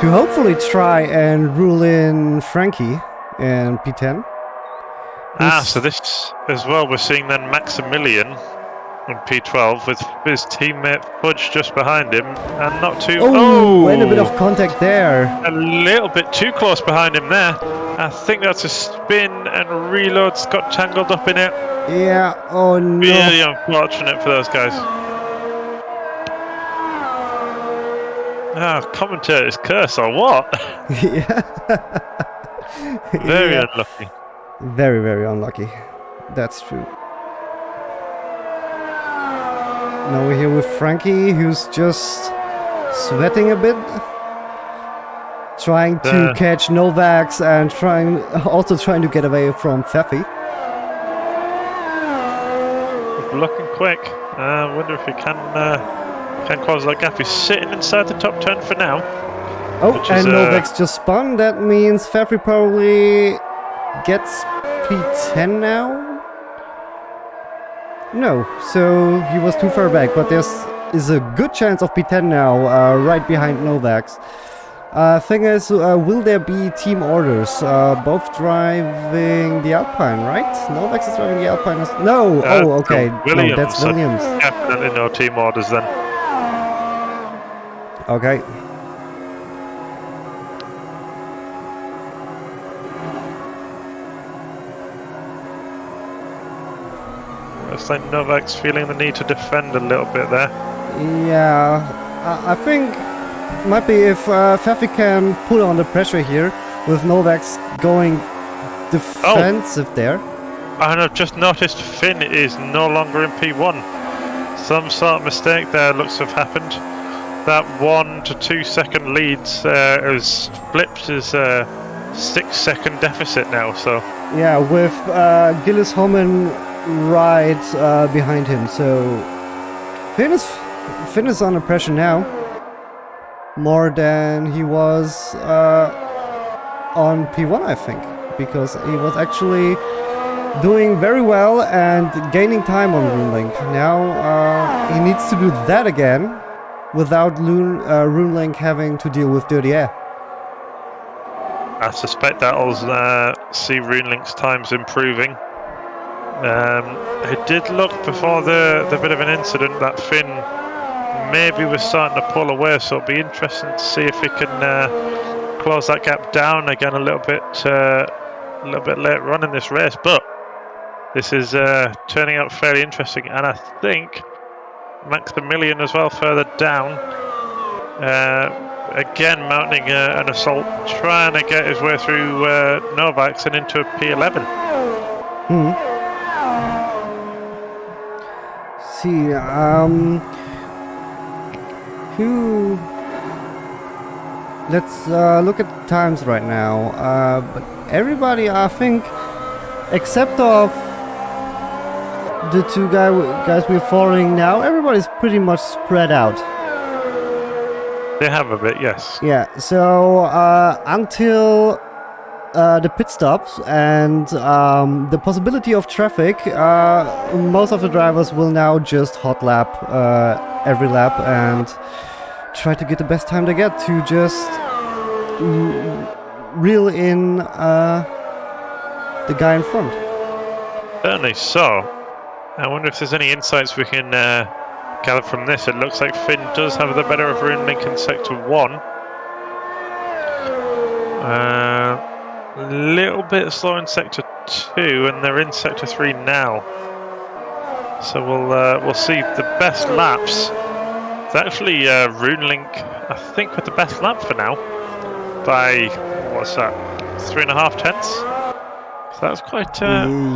hopefully try and rule in Frankie in P10. So this as well, we're seeing then Maximilian in P12 with his teammate Fudge just behind him, and not too... Oh, and a bit of contact there. A little bit too close behind him there. I think that's a spin, and Reload's got tangled up in it. Yeah, oh no. Really unfortunate for those guys. Commentator's curse or what? Yeah. Very unlucky. Very, very unlucky. That's true. Now we're here with Frankie, who's just sweating a bit. Trying to catch Novaks and also trying to get away from Pfeffi. Looking quick. I wonder if he can close that gap. He's sitting inside the top 10 for now. Oh, and Novaks just spun. That means Pfeffi probably gets P10 now? No, so he was too far back, but there's a good chance of P10 now, right behind Novaks. Thing is, will there be team orders? Both driving the Alpine, right? Novaks is driving the Alpine. No! Oh, okay. Williams, no, that's Williams. Definitely no team orders then. Okay. Looks like Novak's feeling the need to defend a little bit there. Yeah, I think might be if Pfeffi can pull on the pressure here with Novaks going defensive there. And I've just noticed Finn is no longer in P1. Some sort of mistake there looks to have happened. That 1 to 2 second leads has flipped his 6 second deficit now. So yeah, with Gillis Homan right behind him. So Finn is under pressure now. More than he was on P1, I think, because he was actually doing very well and gaining time on Runelink. Now he needs to do that again without Runelink having to deal with dirty air. I suspect that'll see Runelink's times improving. It did look before the bit of an incident that Finn maybe was starting to pull away, so it'll be interesting to see if he can close that gap down again a little bit later on in this race. But this is turning out fairly interesting, and I think Maximilian as well further down, again mounting an assault, trying to get his way through Novaks and into a P11. see. Who? Let's look at the times right now. But everybody, I think, except of the two guys we're following now, everybody's pretty much spread out. They have a bit, yes. Yeah. So until the pit stops and the possibility of traffic, most of the drivers will now just hot lap every lap and try to get the best time they get to just reel in the guy in front. Certainly so. I wonder if there's any insights we can gather from this. It looks like Finn does have the better of Rune Link in Sector 1. A little bit slow in Sector 2, and they're in Sector 3 now. So we'll see the best laps. It's actually Rune Link, I think, with the best lap for now. By, what's that, 3.5 tenths? So that's quite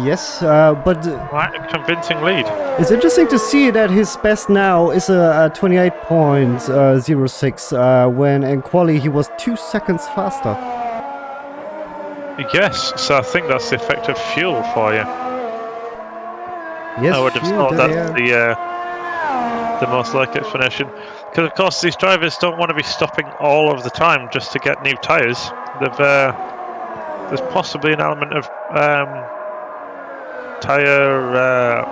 yes, but quite a convincing lead. it's interesting to see that his best now is a 28.06 when in quali he was 2 seconds faster. Yes, so I think that's the effect of fuel for you. Yes, I would have thought that's the most likely explanation. Because of course these drivers don't want to be stopping all of the time just to get new tyres. There's possibly an element of tyre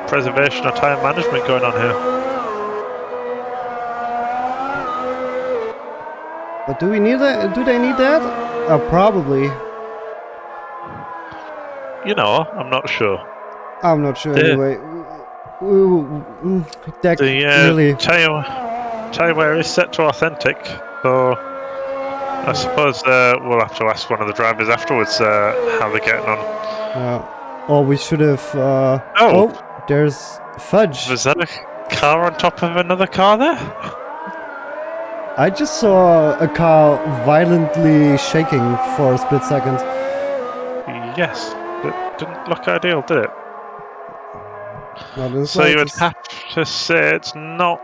preservation or tyre management going on here. But do we need that? Do they need that? Probably. You know, I'm not sure. I'm not sure anyway. Dec really. Tyre wear is set to authentic, so I suppose we'll have to ask one of the drivers afterwards how they're getting on. Or we should have. Oh, there's fudge. Was that a car on top of another car there? I just saw a car violently shaking for a split second. Yes, it didn't look ideal, did it? So you would have to say it's not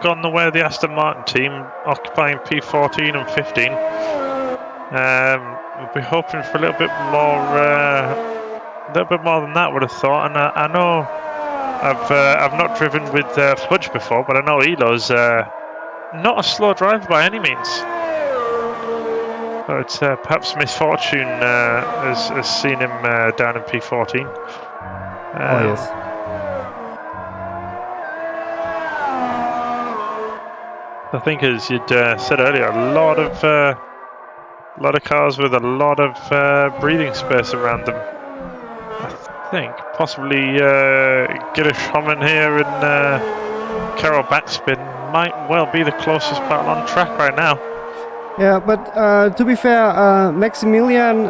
gone the way of the Aston Martin team, occupying P14 and 15. We'll be hoping for a little bit more than that, would have thought. And I know I've not driven with Fudge before, but I know Elo's not a slow driver by any means. So it's perhaps misfortune has seen him down in P14. Oh yes. I think, as you'd said earlier, a lot of cars with a lot of breathing space around them. I think possibly Gillish Homan here and Carroll Backspin might well be the closest battle on track right now. Yeah, but to be fair, Maximilian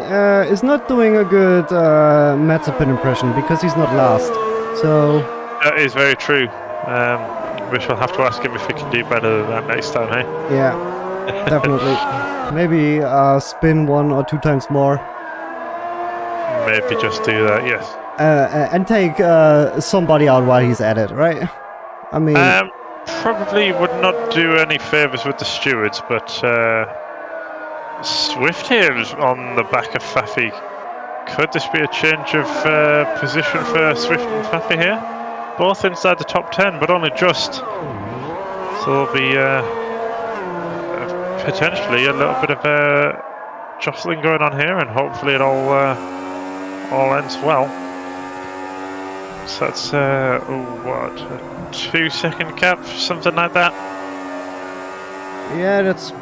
is not doing a good Mazepin impression because he's not last. So that is very true. We shall have to ask him if he can do better than that next time, hey? Yeah, definitely. Maybe spin 1 or 2 times more. Maybe just do that, yes. And take somebody out while he's at it, right? I mean... probably would not do any favours with the stewards, but Swift here is on the back of Faffy. Could this be a change of position for Swift and Faffy here? Both inside the top 10, but only just. So there'll be potentially a little bit of jostling going on here, and hopefully it all ends well. So that's what, a 2-second cap, something like that. Yeah, that's.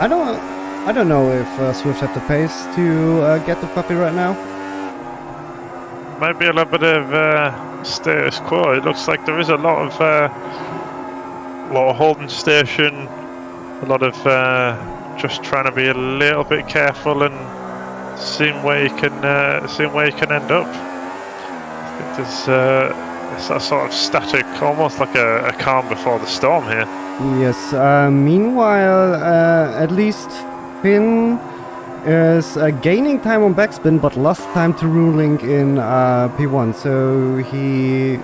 I don't know if Swift have the pace to get the puppy right now. Might be a little bit of status quo. It looks like there is a lot of holding station, a lot of just trying to be a little bit careful and seeing where you can end up. I think there's that sort of static, almost like a calm before the storm here. Yes. Meanwhile, at least Finn is gaining time on backspin, but lost time to ruling in P1. So he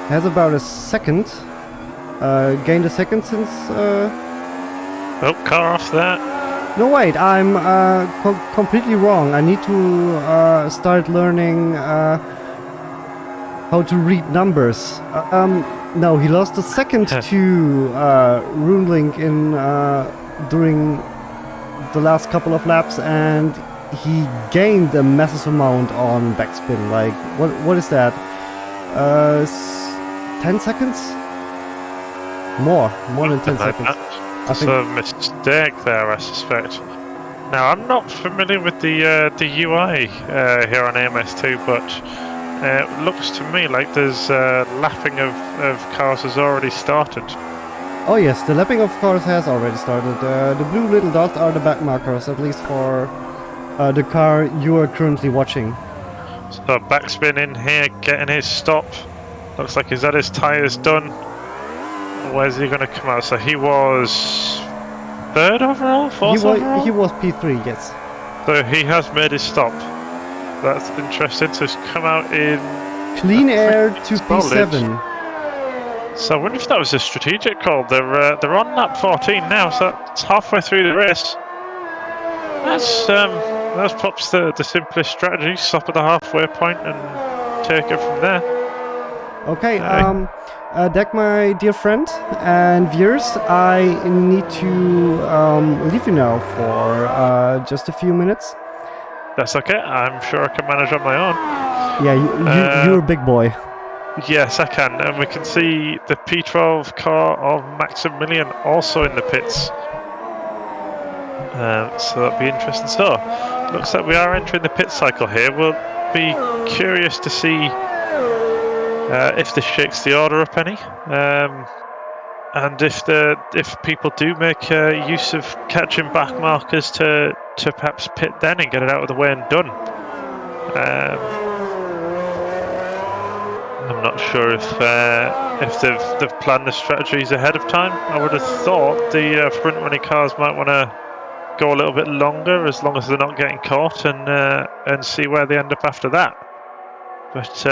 has about a second. Gained a second since. Oh, car off there. No, wait, I'm completely wrong. I need to start learning how to read numbers. No, he lost a second to ruling in during the last couple of laps, and he gained a massive amount on backspin. Like, what is that? 10 seconds? More than 10 seconds. It's a mistake there, I suspect. Now, I'm not familiar with the UI here on AMS2, but it looks to me like there's lapping of cars has already started. Oh yes, the lapping of cars has already started. The blue little dots are the back markers, at least for the car you are currently watching. So backspin in here, getting his stop. Looks like he's had his tyres done. Where's he going to come out? So he was third overall, fourth overall? He was P3, yes. So he has made his stop. That's interesting. So he's come out in clean air to P7. So I wonder if that was a strategic call. They're on lap 14 now, so that's halfway through the race. That's perhaps the simplest strategy. Stop at the halfway point and take it from there. Okay, Dec, my dear friend and viewers, I need to leave you now for just a few minutes. That's okay. I'm sure I can manage on my own. Yeah, you're a big boy. Yes, I can, and we can see the P12 car of Maximilian also in the pits. So that'll be interesting. So, looks like we are entering the pit cycle here. We'll be curious to see if this shakes the order up any, and if people do make use of catching back markers to perhaps pit then and get it out of the way and done. I'm not sure if they've planned the strategies ahead of time. I would have thought the front running cars might want to go a little bit longer, as long as they're not getting caught, and see where they end up after that. But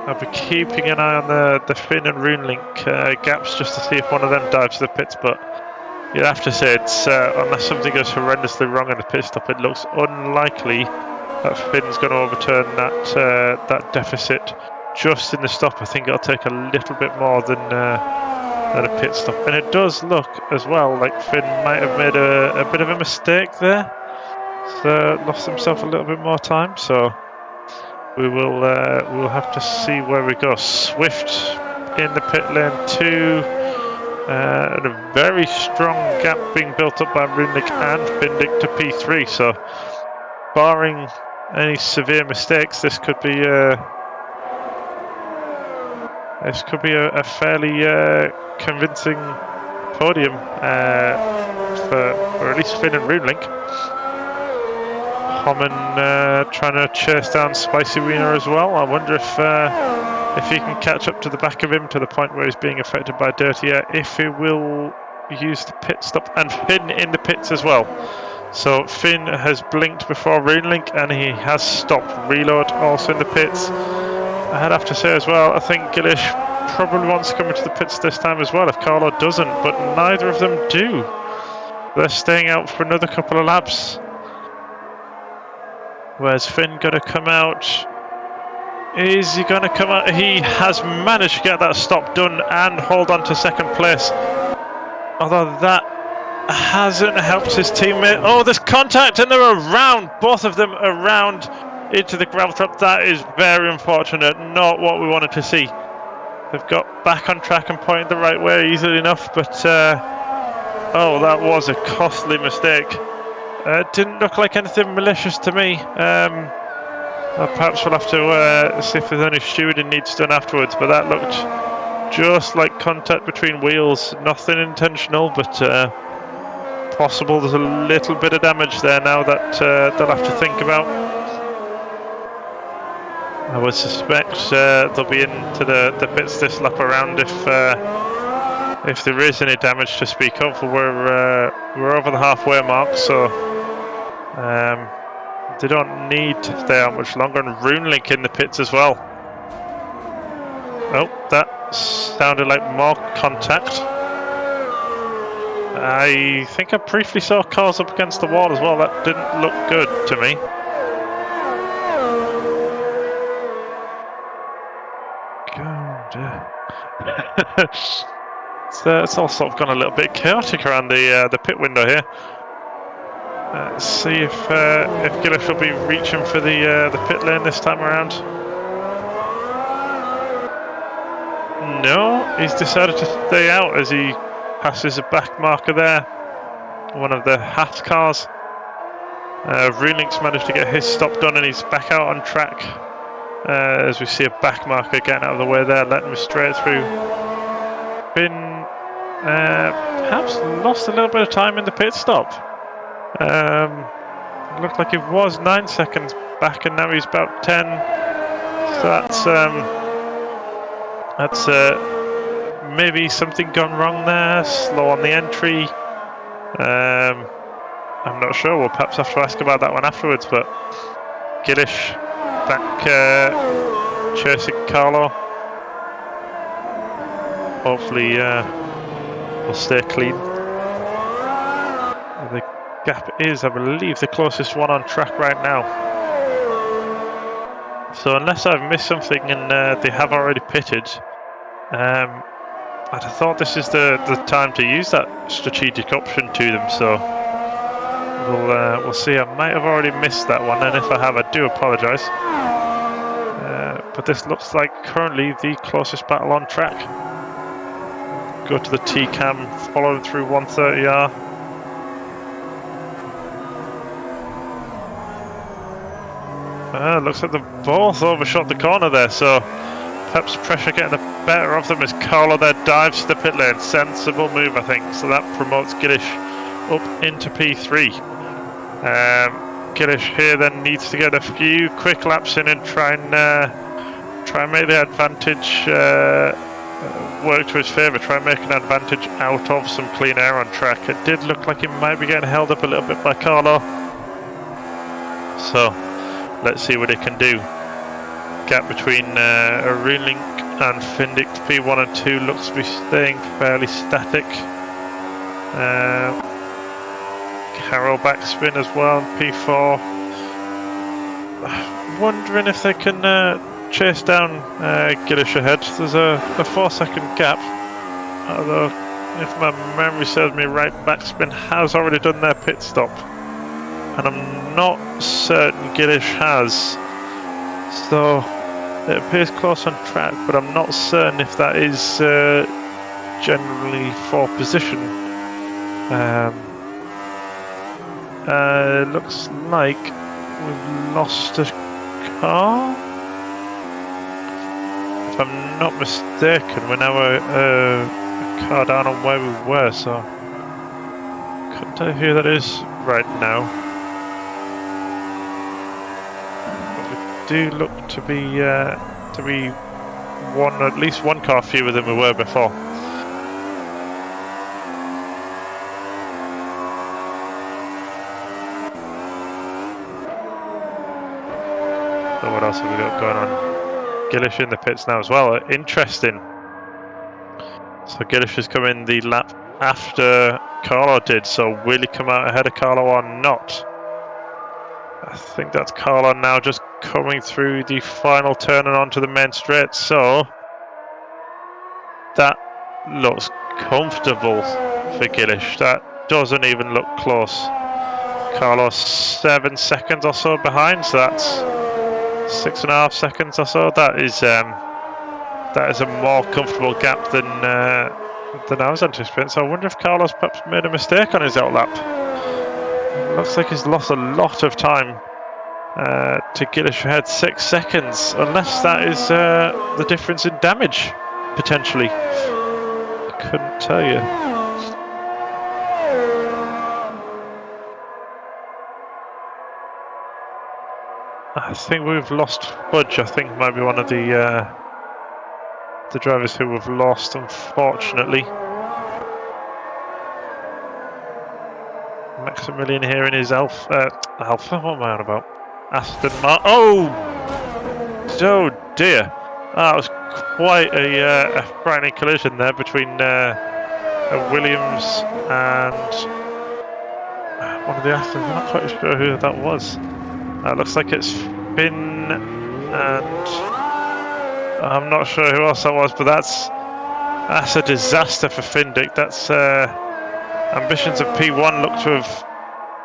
I'll be keeping an eye on the Finn and Runelink gaps just to see if one of them dives to the pits. But you'd have to say it's unless something goes horrendously wrong in the pit stop, it looks unlikely that Finn's going to overturn that deficit. Just in the stop, I think it'll take a little bit more than a pit stop, and it does look as well like Finn might have made a bit of a mistake there, so lost himself a little bit more time. So we'll have to see where we go. Swift in the pit lane too, and a very strong gap being built up by Runelink and Findick to P3. So barring any severe mistakes, this could be a fairly convincing podium for at least Finn and Runelink. Homan trying to chase down Spicy Wiener as well. I wonder if he can catch up to the back of him to the point where he's being affected by dirty air, if he will use the pit stop, and Finn in the pits as well. So Finn has blinked before Runelink and he has stopped. Reload also in the pits. I'd have to say as well, I think Gillish probably wants to come into the pits this time as well if Carlo doesn't, but neither of them do. They're staying out for another couple of laps. Where's Finn going to come out? Is he going to come out? He has managed to get that stop done and hold on to second place. Although that hasn't helped his teammate. Oh, there's contact and they're around. Both of them around into the gravel trap. That is very unfortunate. Not what we wanted to see. They've got back on track and pointed the right way easily enough, but oh, that was a costly mistake. It didn't look like anything malicious to me. Perhaps we'll have to see if there's any stewarding needs done afterwards, but that looked just like contact between wheels. Nothing intentional, but possible there's a little bit of damage there now that they'll have to think about. I would suspect they'll be into the pits this lap around if there is any damage to speak of. We're over the halfway mark, so They don't need to stay out much longer, and Runelink in the pits as well. Oh, that sounded like more contact. I think I briefly saw cars up against the wall as well. That didn't look good to me. It's all sort of gone a little bit chaotic around the pit window here. Let's see if Gillish will be reaching for the pit lane this time around. No, he's decided to stay out as he passes a back marker there. One of the Haas cars. Rulink's managed to get his stop done and he's back out on track. As we see a back marker getting out of the way there, letting him straight through. Been perhaps lost a little bit of time in the pit stop. Looked like it was 9 seconds back and now he's about 10. So that's maybe something gone wrong there. Slow on the entry. I'm not sure. We'll perhaps have to ask about that one afterwards. But Gillish back chasing Carlo. Hopefully we'll stay clean. The gap is, I believe, the closest one on track right now. So unless I've missed something and they have already pitted, I'd have thought this is the time to use that strategic option to them. So we'll see. I might have already missed that one, and if I have, I do apologise. But this looks like currently the closest battle on track. Go to the T-cam, follow through 130R. Looks like they both overshot the corner there, so perhaps pressure getting the better of them as Carlo there dives to the pit lane. Sensible move, I think. So that promotes Gillish up into P3. Gillish here then needs to get a few quick laps in and try and make the advantage work to his favour. Try and make an advantage out of some clean air on track. It did look like he might be getting held up a little bit by Carlo. So let's see what he can do. Gap between Runelink and Findict P1 and 2 looks to be staying fairly static. Carroll backspin as well, P4. Wondering if they can chase down Gillish ahead. There's a 4-second gap. Although, if my memory serves me right, backspin has already done their pit stop. And I'm not certain Gillish has. So it appears close on track, but I'm not certain if that is generally for position. Looks like we've lost a car. If I'm not mistaken, we're now a car down on where we were, so couldn't tell you who that is right now. Do look to be at least one car fewer than we were before. So what else have we got going on? Gillish in the pits now as well. Interesting. So Gillish has come in the lap after Carlo did. So will he come out ahead of Carlo or not? I think that's Carlo now just coming through the final turn and onto the main straight, so that looks comfortable for Gillish. That doesn't even look close. Carlo 7 seconds or so behind, so that's 6.5 seconds or so. That is a more comfortable gap than I was anticipating. So I wonder if Carlo's perhaps made a mistake on his outlap. Looks like he's lost a lot of time to Gillish ahead 6 seconds, unless that is the difference in damage, potentially. I couldn't tell you. I think we've lost Fudge. I think might be one of the drivers who we've lost, unfortunately. Maximilian here in his Alpha, what am I on about? Aston Martin. Oh! Oh dear. That was quite a frightening collision there between Williams and one of the Astons. I'm not quite sure who that was. Looks like it's Finn, and I'm not sure who else that was, but that's a disaster for Findic. That's ambitions of P1 look to have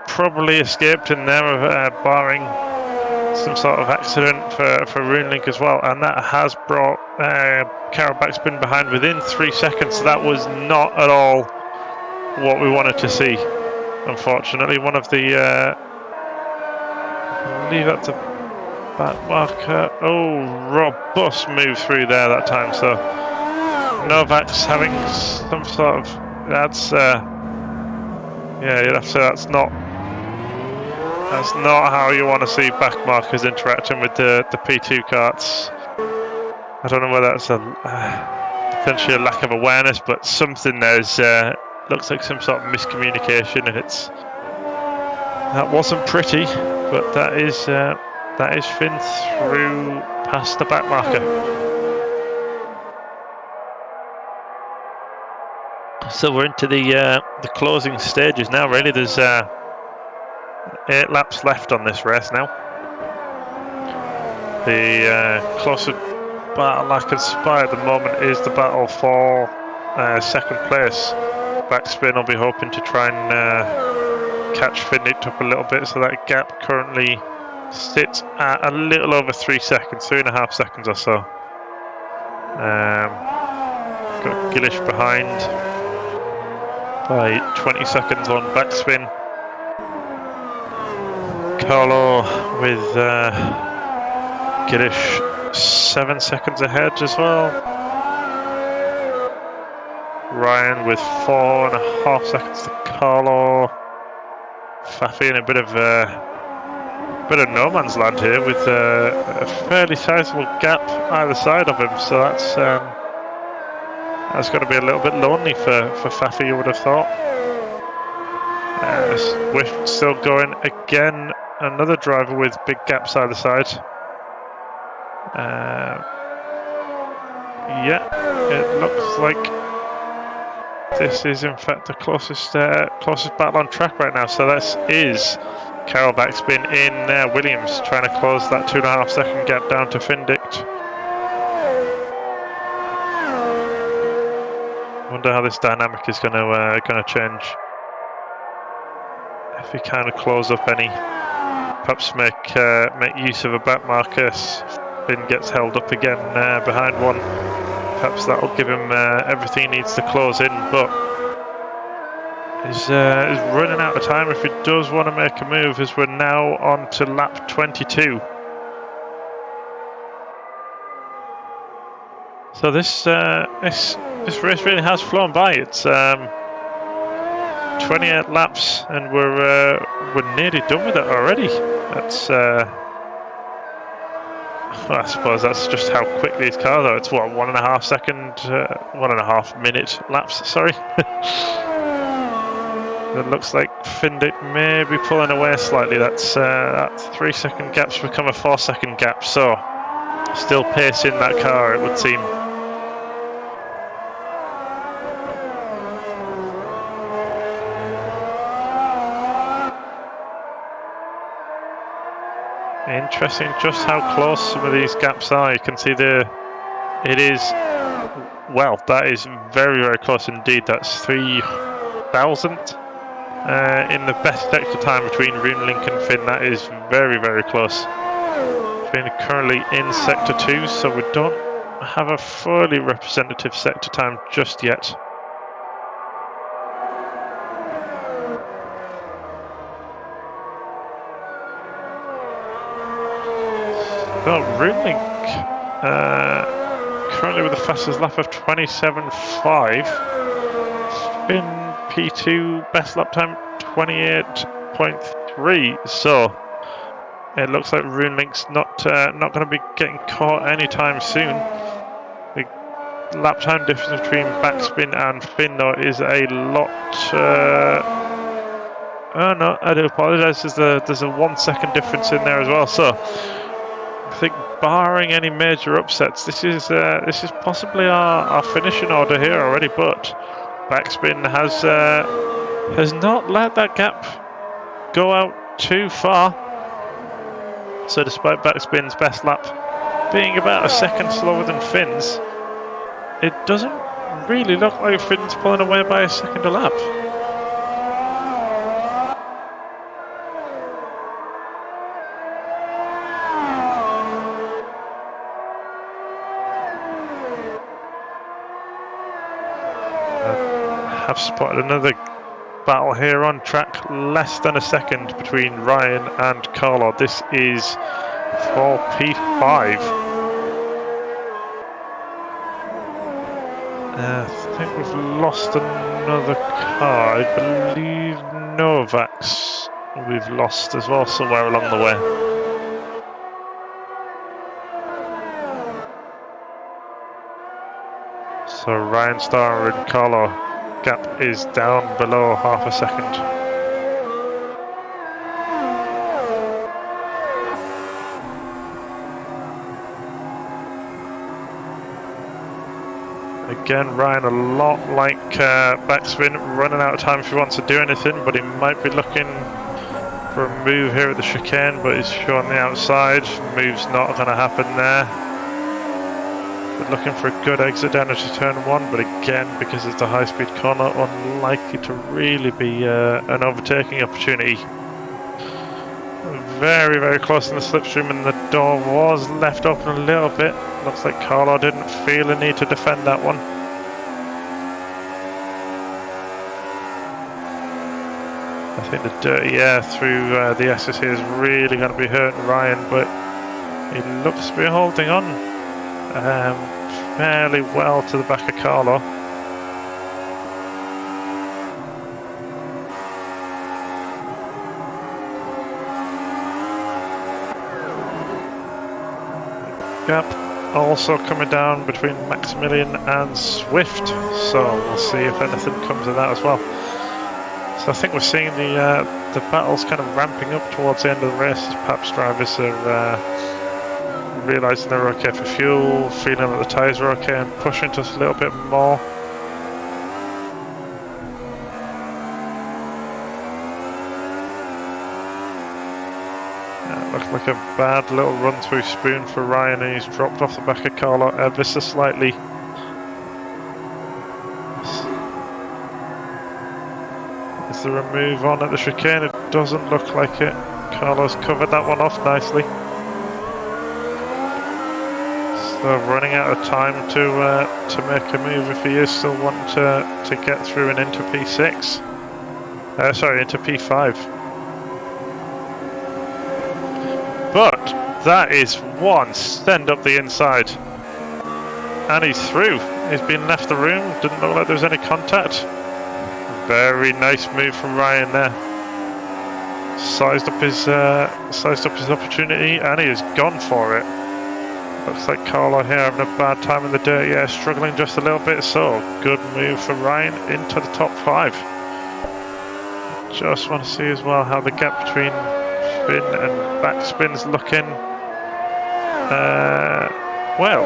probably escaped in there, barring some sort of accident for Runelink as well, and that has brought Carol Backspin behind within 3 seconds. So that was not at all what we wanted to see. Unfortunately, one of the I believe that's a back marker. Oh, robust move through there that time. So Novak's having some sort of yeah, you'd have to say that's not how you want to see back markers interacting with the P2 carts. I don't know whether that's potentially a lack of awareness, but something there's looks like some sort of miscommunication, and that wasn't pretty. But that is Finn through past the back marker. So we're into the closing stages now. Really, there's 8 laps left on this race now. The closest battle I can spy at the moment is the battle for second place. Backspin will be hoping to try and catch Finnick up a little bit, so that gap currently sits at a little over 3 seconds, 3.5 seconds or so. Got Gillish behind by 20 seconds on Backspin. Carlo with Gillish 7 seconds ahead as well. Ryan with 4.5 seconds to Carlo. Faffy in a bit of no man's land here with a fairly sizable gap either side of him. So that's got to be a little bit lonely for Faffy, you would have thought. Swift still going again. Another driver with big gaps either side. Yeah, it looks like this is in fact the closest battle on track right now. So this is Carol Backspin in Williams trying to close that 2.5 second gap down to Findict. Wonder how this dynamic is going to change. If he kind of close up any, perhaps make use of a back marker. Finn gets held up again behind one. Perhaps that'll give him everything he needs to close in, but he's running out of time if he does want to make a move, as we're now on to lap 22. So this race really has flown by. It's 28 laps, and we're nearly done with it already. That's I suppose that's just how quick these cars are. It's what, 1.5 second, 1.5 minute laps. Sorry. It looks like Findic may be pulling away slightly. That's that 3 second gap's become a 4 second gap. So still pacing that car, it would seem. Interesting just how close some of these gaps are. You can see it is, well, that is very, very close indeed. That's 3,000 in the best sector time between Runelink and Finn. That is very, very close. Finn currently in sector 2, so we don't have a fully representative sector time just yet. Well, Runelink currently with the fastest lap of 27.5. Finn P2 best lap time 28.3. So it looks like Runelink's not going to be getting caught anytime soon. The lap time difference between Backspin and Finn though is a Oh no, I do apologise. There's a 1 second difference in there as well. So I think, barring any major upsets, this is possibly our finishing order here already. But Backspin has not let that gap go out too far. So despite Backspin's best lap being about a second slower than Finn's, it doesn't really look like Finn's pulling away by a second a lap. Have spotted another battle here on track, less than a second between Ryan and Carlo. This is for P5. I think we've lost another car. I believe Novak's we've lost as well somewhere along the way. So Ryan Starr and Carlo gap is down below half a second. Again, Ryan a lot like Backspin, running out of time if he wants to do anything, but he might be looking for a move here at the chicane, but he's short on the outside. Move's not going to happen there. But looking for a good exit down into turn 1, but again, because it's a high-speed corner, unlikely to really be an overtaking opportunity. Very, very close in the slipstream, and the door was left open a little bit. Looks like Carlo didn't feel a need to defend that one. I think the dirty air through the S's here is really going to be hurting Ryan, but he looks to be holding on fairly well to the back of Carlo. Gap also coming down between Maximilian and Swift, so we'll see if anything comes of that as well. So I think we're seeing the battles kind of ramping up towards the end of the race as perhaps drivers are realising they're okay for fuel, feeling that the tyres are okay and pushing just a little bit more. Looked like a bad little run through spoon for Ryan, and he's dropped off the back of Carlo ever so slightly. Is there a move on at the chicane? It doesn't look like it. Carlo's covered that one off nicely. So running out of time to make a move if he is still wanting to get through and into P6. Sorry, into P5. But that is one send up the inside. And he's through. He's been left the room. Didn't look like there was any contact. Very nice move from Ryan there. Sized up his opportunity, and he has gone for it. Looks like Carlo here having a bad time in the dirt. Yeah, struggling just a little bit. So good move for Ryan into the top 5. Just want to see as well how the gap between Finn and Backspin's looking. Well,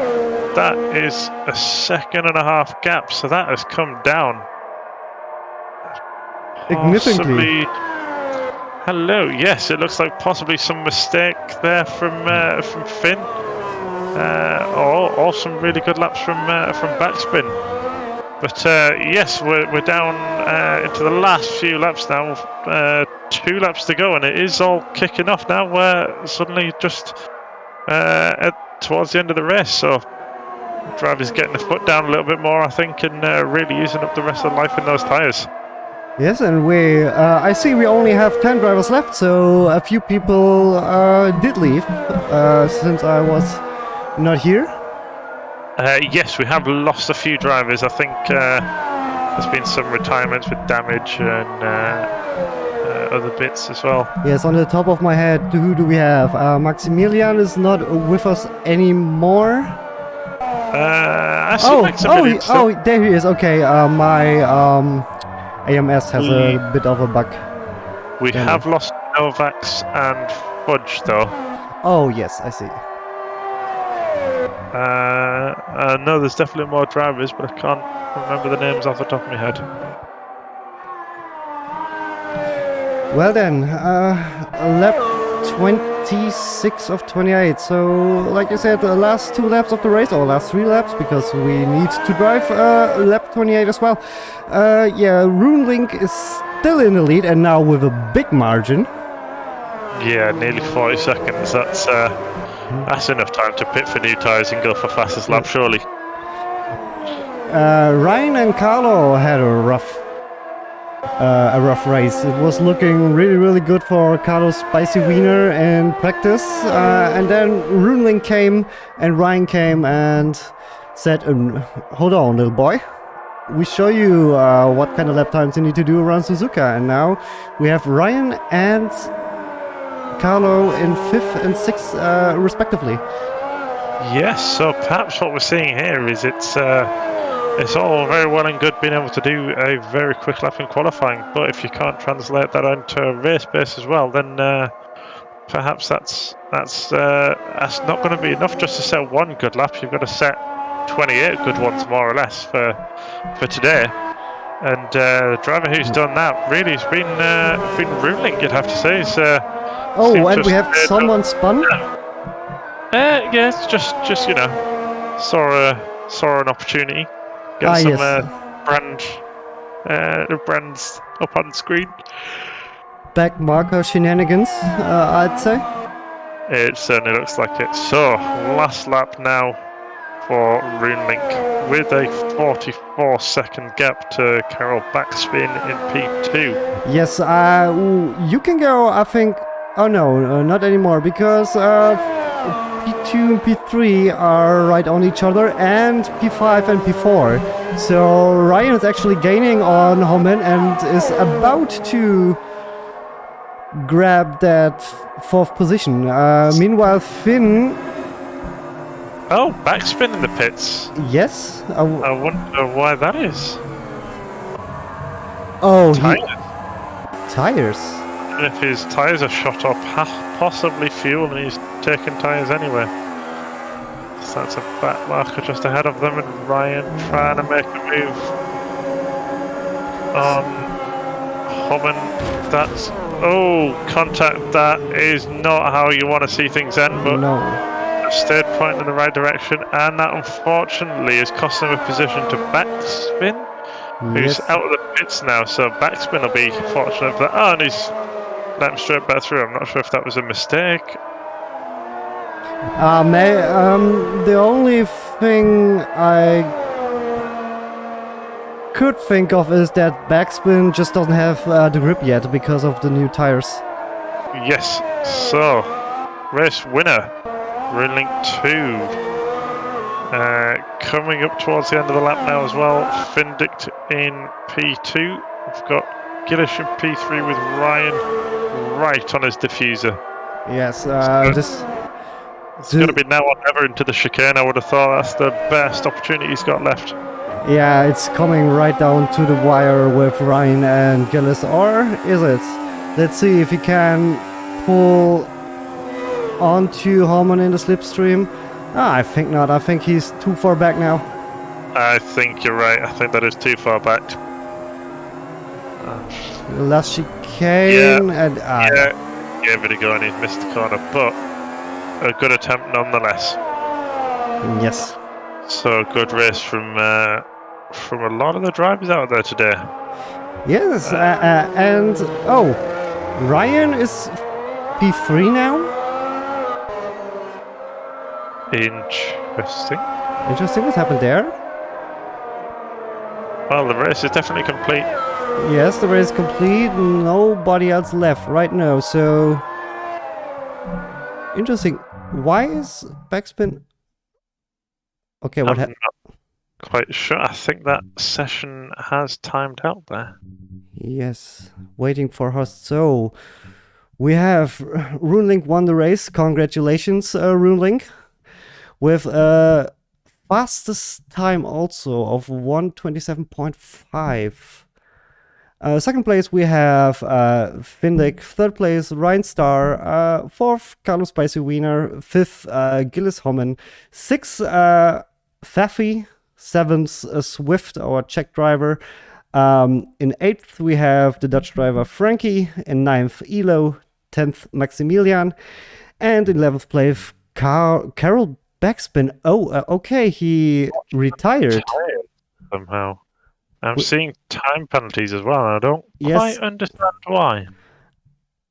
that is a 1.5 gap, so that has come down. Significantly. Hello, yes, it looks like possibly some mistake there from Finn, or some really good laps from Backspin. But yes, we're down into the last few laps now. 2 laps to go, and it is all kicking off now. We're suddenly just towards the end of the race, so the driver's getting the foot down a little bit more, I think, and really using up the rest of life in those tyres. Yes, and I see we only have 10 drivers left, so a few people did leave since I was not here. Yes, we have lost a few drivers. I think there's been some retirements with damage and other bits as well. Yes, on the top of my head, who do we have? Maximilian is not with us anymore. I see Maximilian still. There he is. Okay, my AMS has a bit of a bug. We Damn have it. lost Novaks and Fudge, though. Oh, yes, I see. I know there's definitely more drivers, but I can't remember the names off the top of my head. Well then, lap 26 of 28. So, like you said, the last 2 laps of the race, or last 3 laps, because we need to drive lap 28 as well. Yeah, Runelink is still in the lead, and now with a big margin. Yeah, nearly 40 seconds. That's enough time to pit for new tyres and go for fastest lap, surely. Ryan and Carlo had a rough race. It was looking really good for Carlos Spicy Wiener in practice, and then Runelink came and Ryan came and said, hold on, little boy, we show you what kind of lap times you need to do around Suzuka. And now we have Ryan and Carlo in 5th and 6th respectively. Yes, so perhaps what we're seeing here is it's all very well and good being able to do a very quick lap in qualifying, but if you can't translate that into a race pace as well, then perhaps that's not going to be enough just to set one good lap. You've got to set 28 good ones more or less for today. And the driver who's done that really has been Runelink, you'd have to say. Oh, and we have someone spun. Yeah, it's just you know, saw an opportunity. Get some brands up on screen. Back marker shenanigans, I'd say. It certainly looks like it. So, last lap now for Runelink with a 44-second gap to Carol Backspin in P2. Yes, you can go, I think. Oh no, not anymore, because P2 and P3 are right on each other, and P5 and P4. So Ryan is actually gaining on Homan and is about to grab that 4th position. Meanwhile, Finn... Oh, Backspin in the pits. Yes? I wonder why that is. Oh, tires. Tires? And if his tyres are shot up, possibly fuel, and he's taking tyres anyway. So that's a back marker just ahead of them, and Ryan trying to make a move on Homan. That's contact. That is not how you want to see things end, but no. Stayed pointing in the right direction, and that unfortunately is costing him a position to Backspin, who's out of the pits now. So Backspin will be fortunate for that. Oh, and he's let him straight back through. I'm not sure if that was a mistake. The only thing I could think of is that Backspin just doesn't have the grip yet because of the new tires. Yes, so race winner, Runelink 2. Coming up towards the end of the lap now as well, Findict in P2. We've got Gillish in P3 with Ryan right on his diffuser. Yes, it's got to be now or never into the chicane. I would have thought that's the best opportunity he's got left. Yeah, it's coming right down to the wire with Ryan and Gillis, or is it? Let's see if he can pull onto Harmon in the slipstream. I think not. I think he's too far back now. I think you're right. I think that is too far back. Last chicane and gave it a go and he missed the corner, but a good attempt nonetheless. Yes. So good race from a lot of the drivers out there today. Yes, and Ryan is P3 now. Interesting. What happened there? Well, the race is definitely complete. Yes, the race is complete. Nobody else left right now. So interesting. Why is Backspin? Okay, what happened? Not quite sure. I think that session has timed out there. Yes, waiting for host. So we have Runelink won the race. Congratulations, Runelink, with fastest time also of 1:27.5. Second place we have Findek. Third place Ryan Starr. Fourth Carlos Spicy Wiener. Fifth Gillis Hommen. Sixth Faffy. Seventh Swift, our Czech driver. In eighth we have the Dutch driver Frankie. In ninth Elo. 10th Maximilian. And in 11th place Carol Backspin. Oh, okay, he retired. Somehow. I'm seeing time penalties as well, and I don't quite understand why.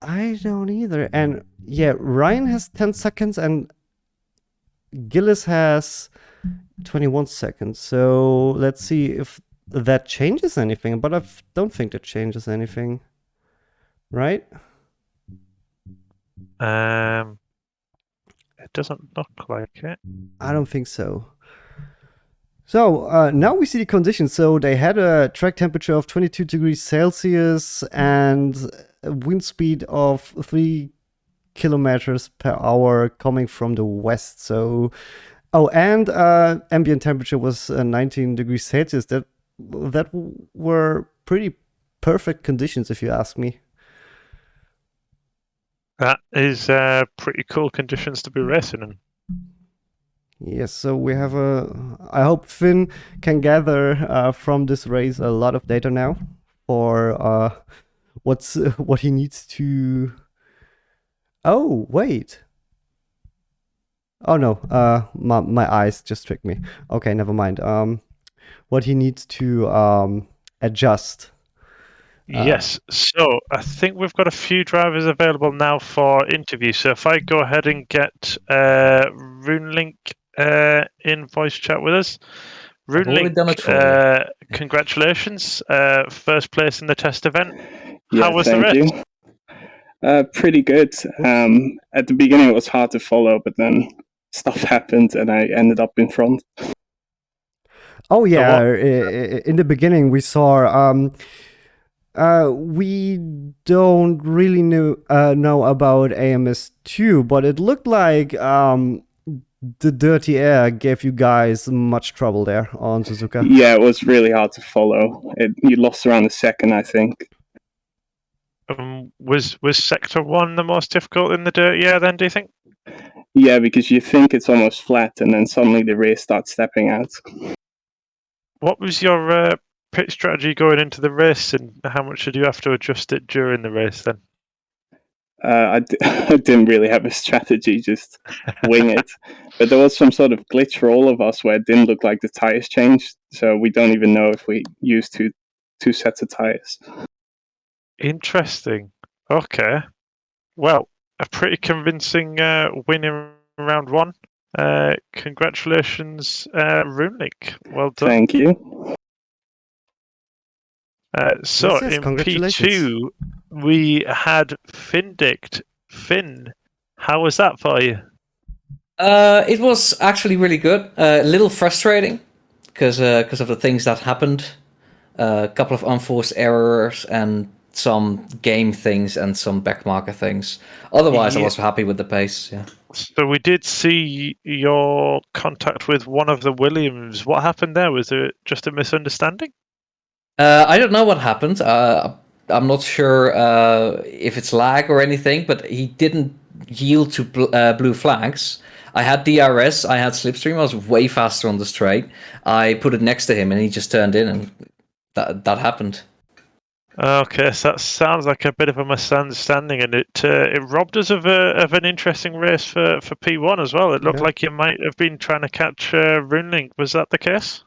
I don't either. And yeah, Ryan has 10 seconds and Gillis has 21 seconds. So let's see if that changes anything. But I don't think that changes anything. Right? It doesn't look like it. I don't think so. So now we see the conditions. So they had a track temperature of 22 degrees Celsius and a wind speed of 3 kilometers per hour coming from the west. So, and ambient temperature was 19 degrees Celsius. That were pretty perfect conditions, if you ask me. That is pretty cool conditions to be racing in. Yes, so we have I hope Finn can gather from this race a lot of data now for what he needs to. Oh wait. Oh no, my eyes just tricked me. Okay, never mind. What he needs to adjust. Yes, so I think we've got a few drivers available now for interview. So if I go ahead and get RuneLink in voice chat with us. RuneLink, congratulations. First place in the test event. Yeah, how was the race? Pretty good. At the beginning it was hard to follow, but then stuff happened and I ended up in front. Oh yeah, in the beginning we saw we don't really know about AMS2, but it looked like the dirty air gave you guys much trouble there on Suzuka. Yeah, it was really hard to follow. You lost around a second, I think. Was Sector 1 the most difficult in the dirty air then, do you think? Yeah, because you think it's almost flat and then suddenly the rear starts stepping out. What was your pit strategy going into the race, and how much did you have to adjust it during the race then? I didn't really have a strategy, just wing it. But there was some sort of glitch for all of us where it didn't look like the tires changed, so we don't even know if we used two sets of tires. Interesting. Okay. Well, a pretty convincing win in round one. Congratulations, RuneLink. Well done. Thank you. So in P2, we had Findict. Finn, how was that for you? It was actually really good. A little frustrating because of the things that happened. A couple of unforced errors and some game things and some backmarker things. Otherwise, I was happy with the pace. Yeah. So we did see your contact with one of the Williams. What happened there? Was it just a misunderstanding? I don't know what happened. I'm not sure if it's lag or anything, but he didn't yield to blue flags. I had DRS, I had slipstream, I was way faster on the straight. I put it next to him and he just turned in, and that happened. Okay, so that sounds like a bit of a misunderstanding, and it robbed us of an interesting race for P1 as well. It looked like you might have been trying to catch RuneLink. Was that the case?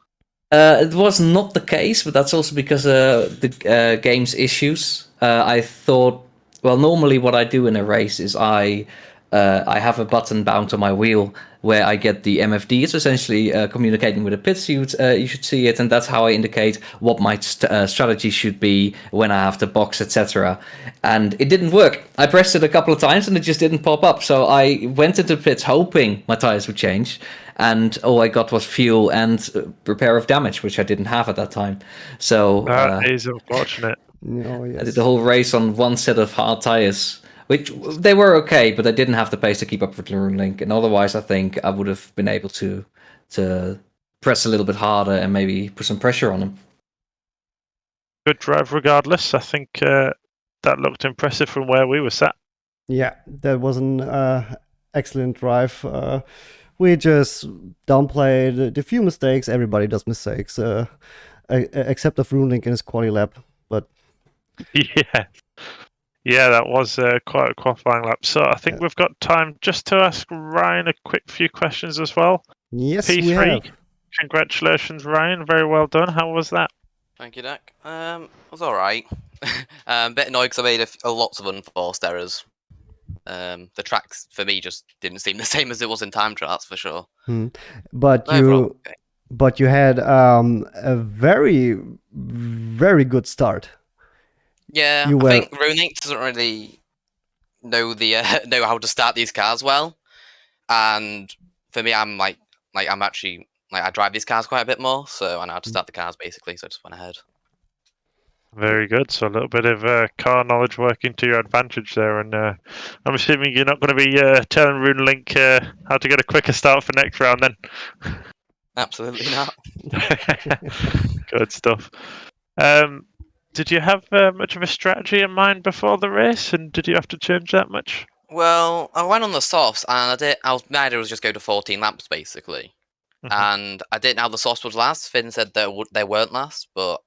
It was not the case, but that's also because the game's issues. I thought, well, normally what I do in a race is I have a button bound to my wheel where I get the MFD. It's essentially communicating with a pit suit. You should see it, and that's how I indicate what my strategy should be when I have to box, etc. And it didn't work. I pressed it a couple of times, and it just didn't pop up. So I went into pits hoping my tires would change, and all I got was fuel and repair of damage, which I didn't have at that time. So that is unfortunate. Oh, yes. I did the whole race on one set of hard tires, which they were okay, but I didn't have the pace to keep up with RuneLink. And otherwise, I think I would have been able to press a little bit harder and maybe put some pressure on him. good drive regardless. I think that looked impressive from where we were sat. Yeah, that was an excellent drive. We just downplayed the few mistakes. Everybody does mistakes, except of Runelink in his quali lap. But yeah, that was quite a qualifying lap. So I think we've got time just to ask Ryan a quick few questions as well. yes, P3. we have. Congratulations, Ryan. Very well done. How was that? Thank you, Dec. It was alright. A bit annoyed because I made lots of unforced errors. The tracks, for me, just didn't seem the same as it was in time trial, that's for sure. But Overall, okay. But you had a very, very good start. Yeah, You I were- think Runink doesn't really know know how to start these cars well, and for me, I'm actually I drive these cars quite a bit more, so I know how to start the cars basically. So I just went ahead. Very good. So a little bit of car knowledge working to your advantage there, and I'm assuming you're not going to be telling Runelink how to get a quicker start for next round then. Absolutely not. Good stuff. Did you have much of a strategy in mind before the race, and did you have to change that much? Well, I went on the softs, and my idea was just go to 14 laps basically, and I didn't know how the softs would last. Finn said they weren't last, but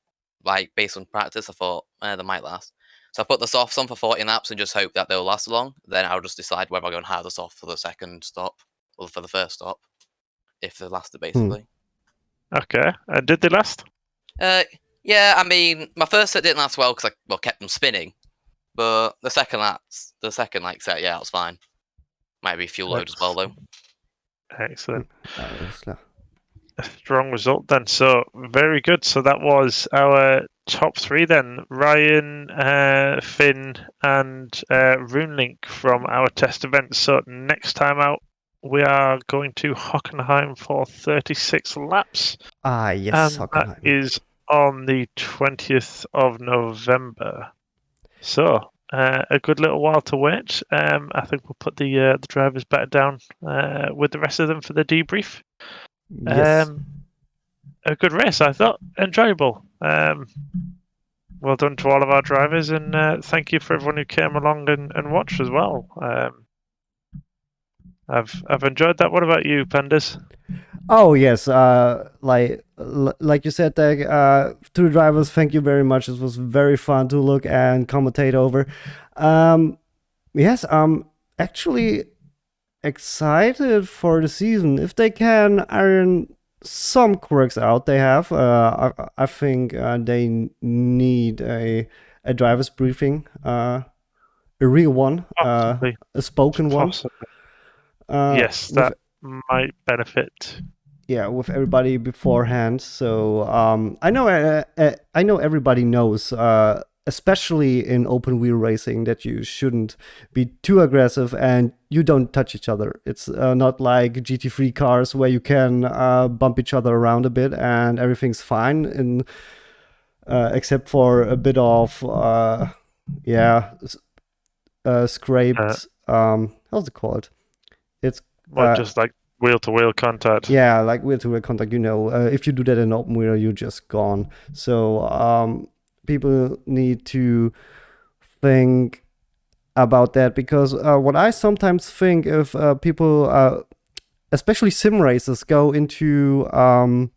based on practice, I thought they might last. So I put the softs on for 14 laps and just hope that they'll last long. Then I'll just decide whether I'm going to have the soft for the second stop or for the first stop, if they lasted basically. Okay. And did they last? Yeah, I mean, my first set didn't last well because I kept them spinning, but the second set, yeah, it was fine. Might be fuel load as well though. Excellent. Alles klar. A strong result then. So very good. So that was our top three then: Ryan, Finn, and Runelink from our test event. So next time out, we are going to Hockenheim for 36 laps. Ah, yes, and Hockenheim. that is on the 20th of November. So a good little while to wait. I think we'll put the drivers back down with the rest of them for the debrief. Yes. A good race, I thought. Enjoyable. Well done to all of our drivers, and thank you for everyone who came along and watched as well. I've enjoyed that. What about you, Panderz? Oh yes, like you said, Dec, to the drivers, thank you very much. It was very fun to look and commentate over. Yes, I'm actually excited for the season. If they can iron some quirks out, they have. I think they need a driver's briefing, a real one, Possibly. a spoken one. Possibly. Uh, Yes, that might benefit. Yeah, with everybody beforehand. So I know everybody knows, especially in open wheel racing, that you shouldn't be too aggressive and you don't touch each other. It's not like GT3 cars where you can bump each other around a bit and everything's fine, except for a bit of scraped. How's it called? It's Just like wheel-to-wheel contact. Yeah, like wheel-to-wheel contact. If you do that in open wheel, you're just gone. So people need to think about that, because what I sometimes think, if people, especially sim racers, go into a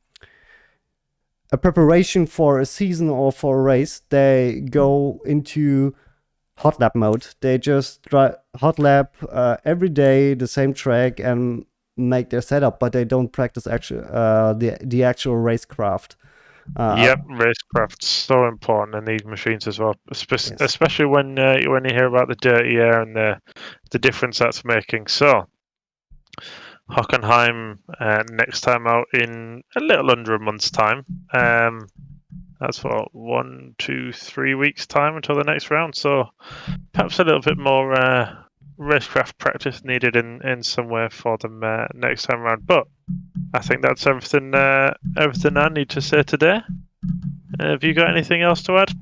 preparation for a season or for a race, they go into hot lap mode. They just drive hot lap every day, the same track, and make their setup, but they don't practice the actual racecraft. Racecraft's so important in these machines as well, especially when you hear about the dirty air and the difference that's making. So Hockenheim next time out in a little under a month's time. That's what, 1, 2, 3 weeks time until the next round. So perhaps a little bit more racecraft practice needed in somewhere for them next time around. But I think that's everything I need to say today. Have you got anything else to add?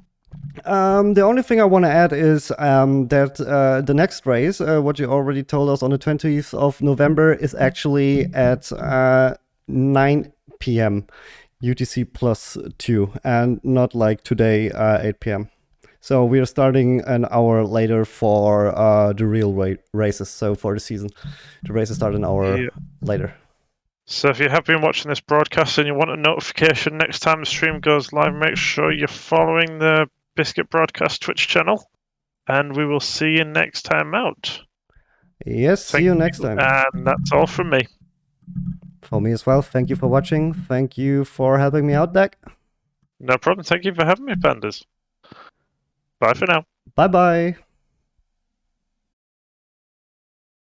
The only thing I want to add is that the next race, what you already told us on the 20th of November, is actually at 9 p.m. UTC plus 2, and not like today, 8 p.m. So we are starting an hour later for the real races. So for the season, the races start an hour later. So if you have been watching this broadcast and you want a notification next time the stream goes live, make sure you're following the BSKIT Broadcast Twitch channel, and we will see you next time out. Yes, see you next time. And that's all from me. For me as well. Thank you for watching. Thank you for helping me out, Dec. No problem. Thank you for having me, Panderz. Bye for now. Bye-bye.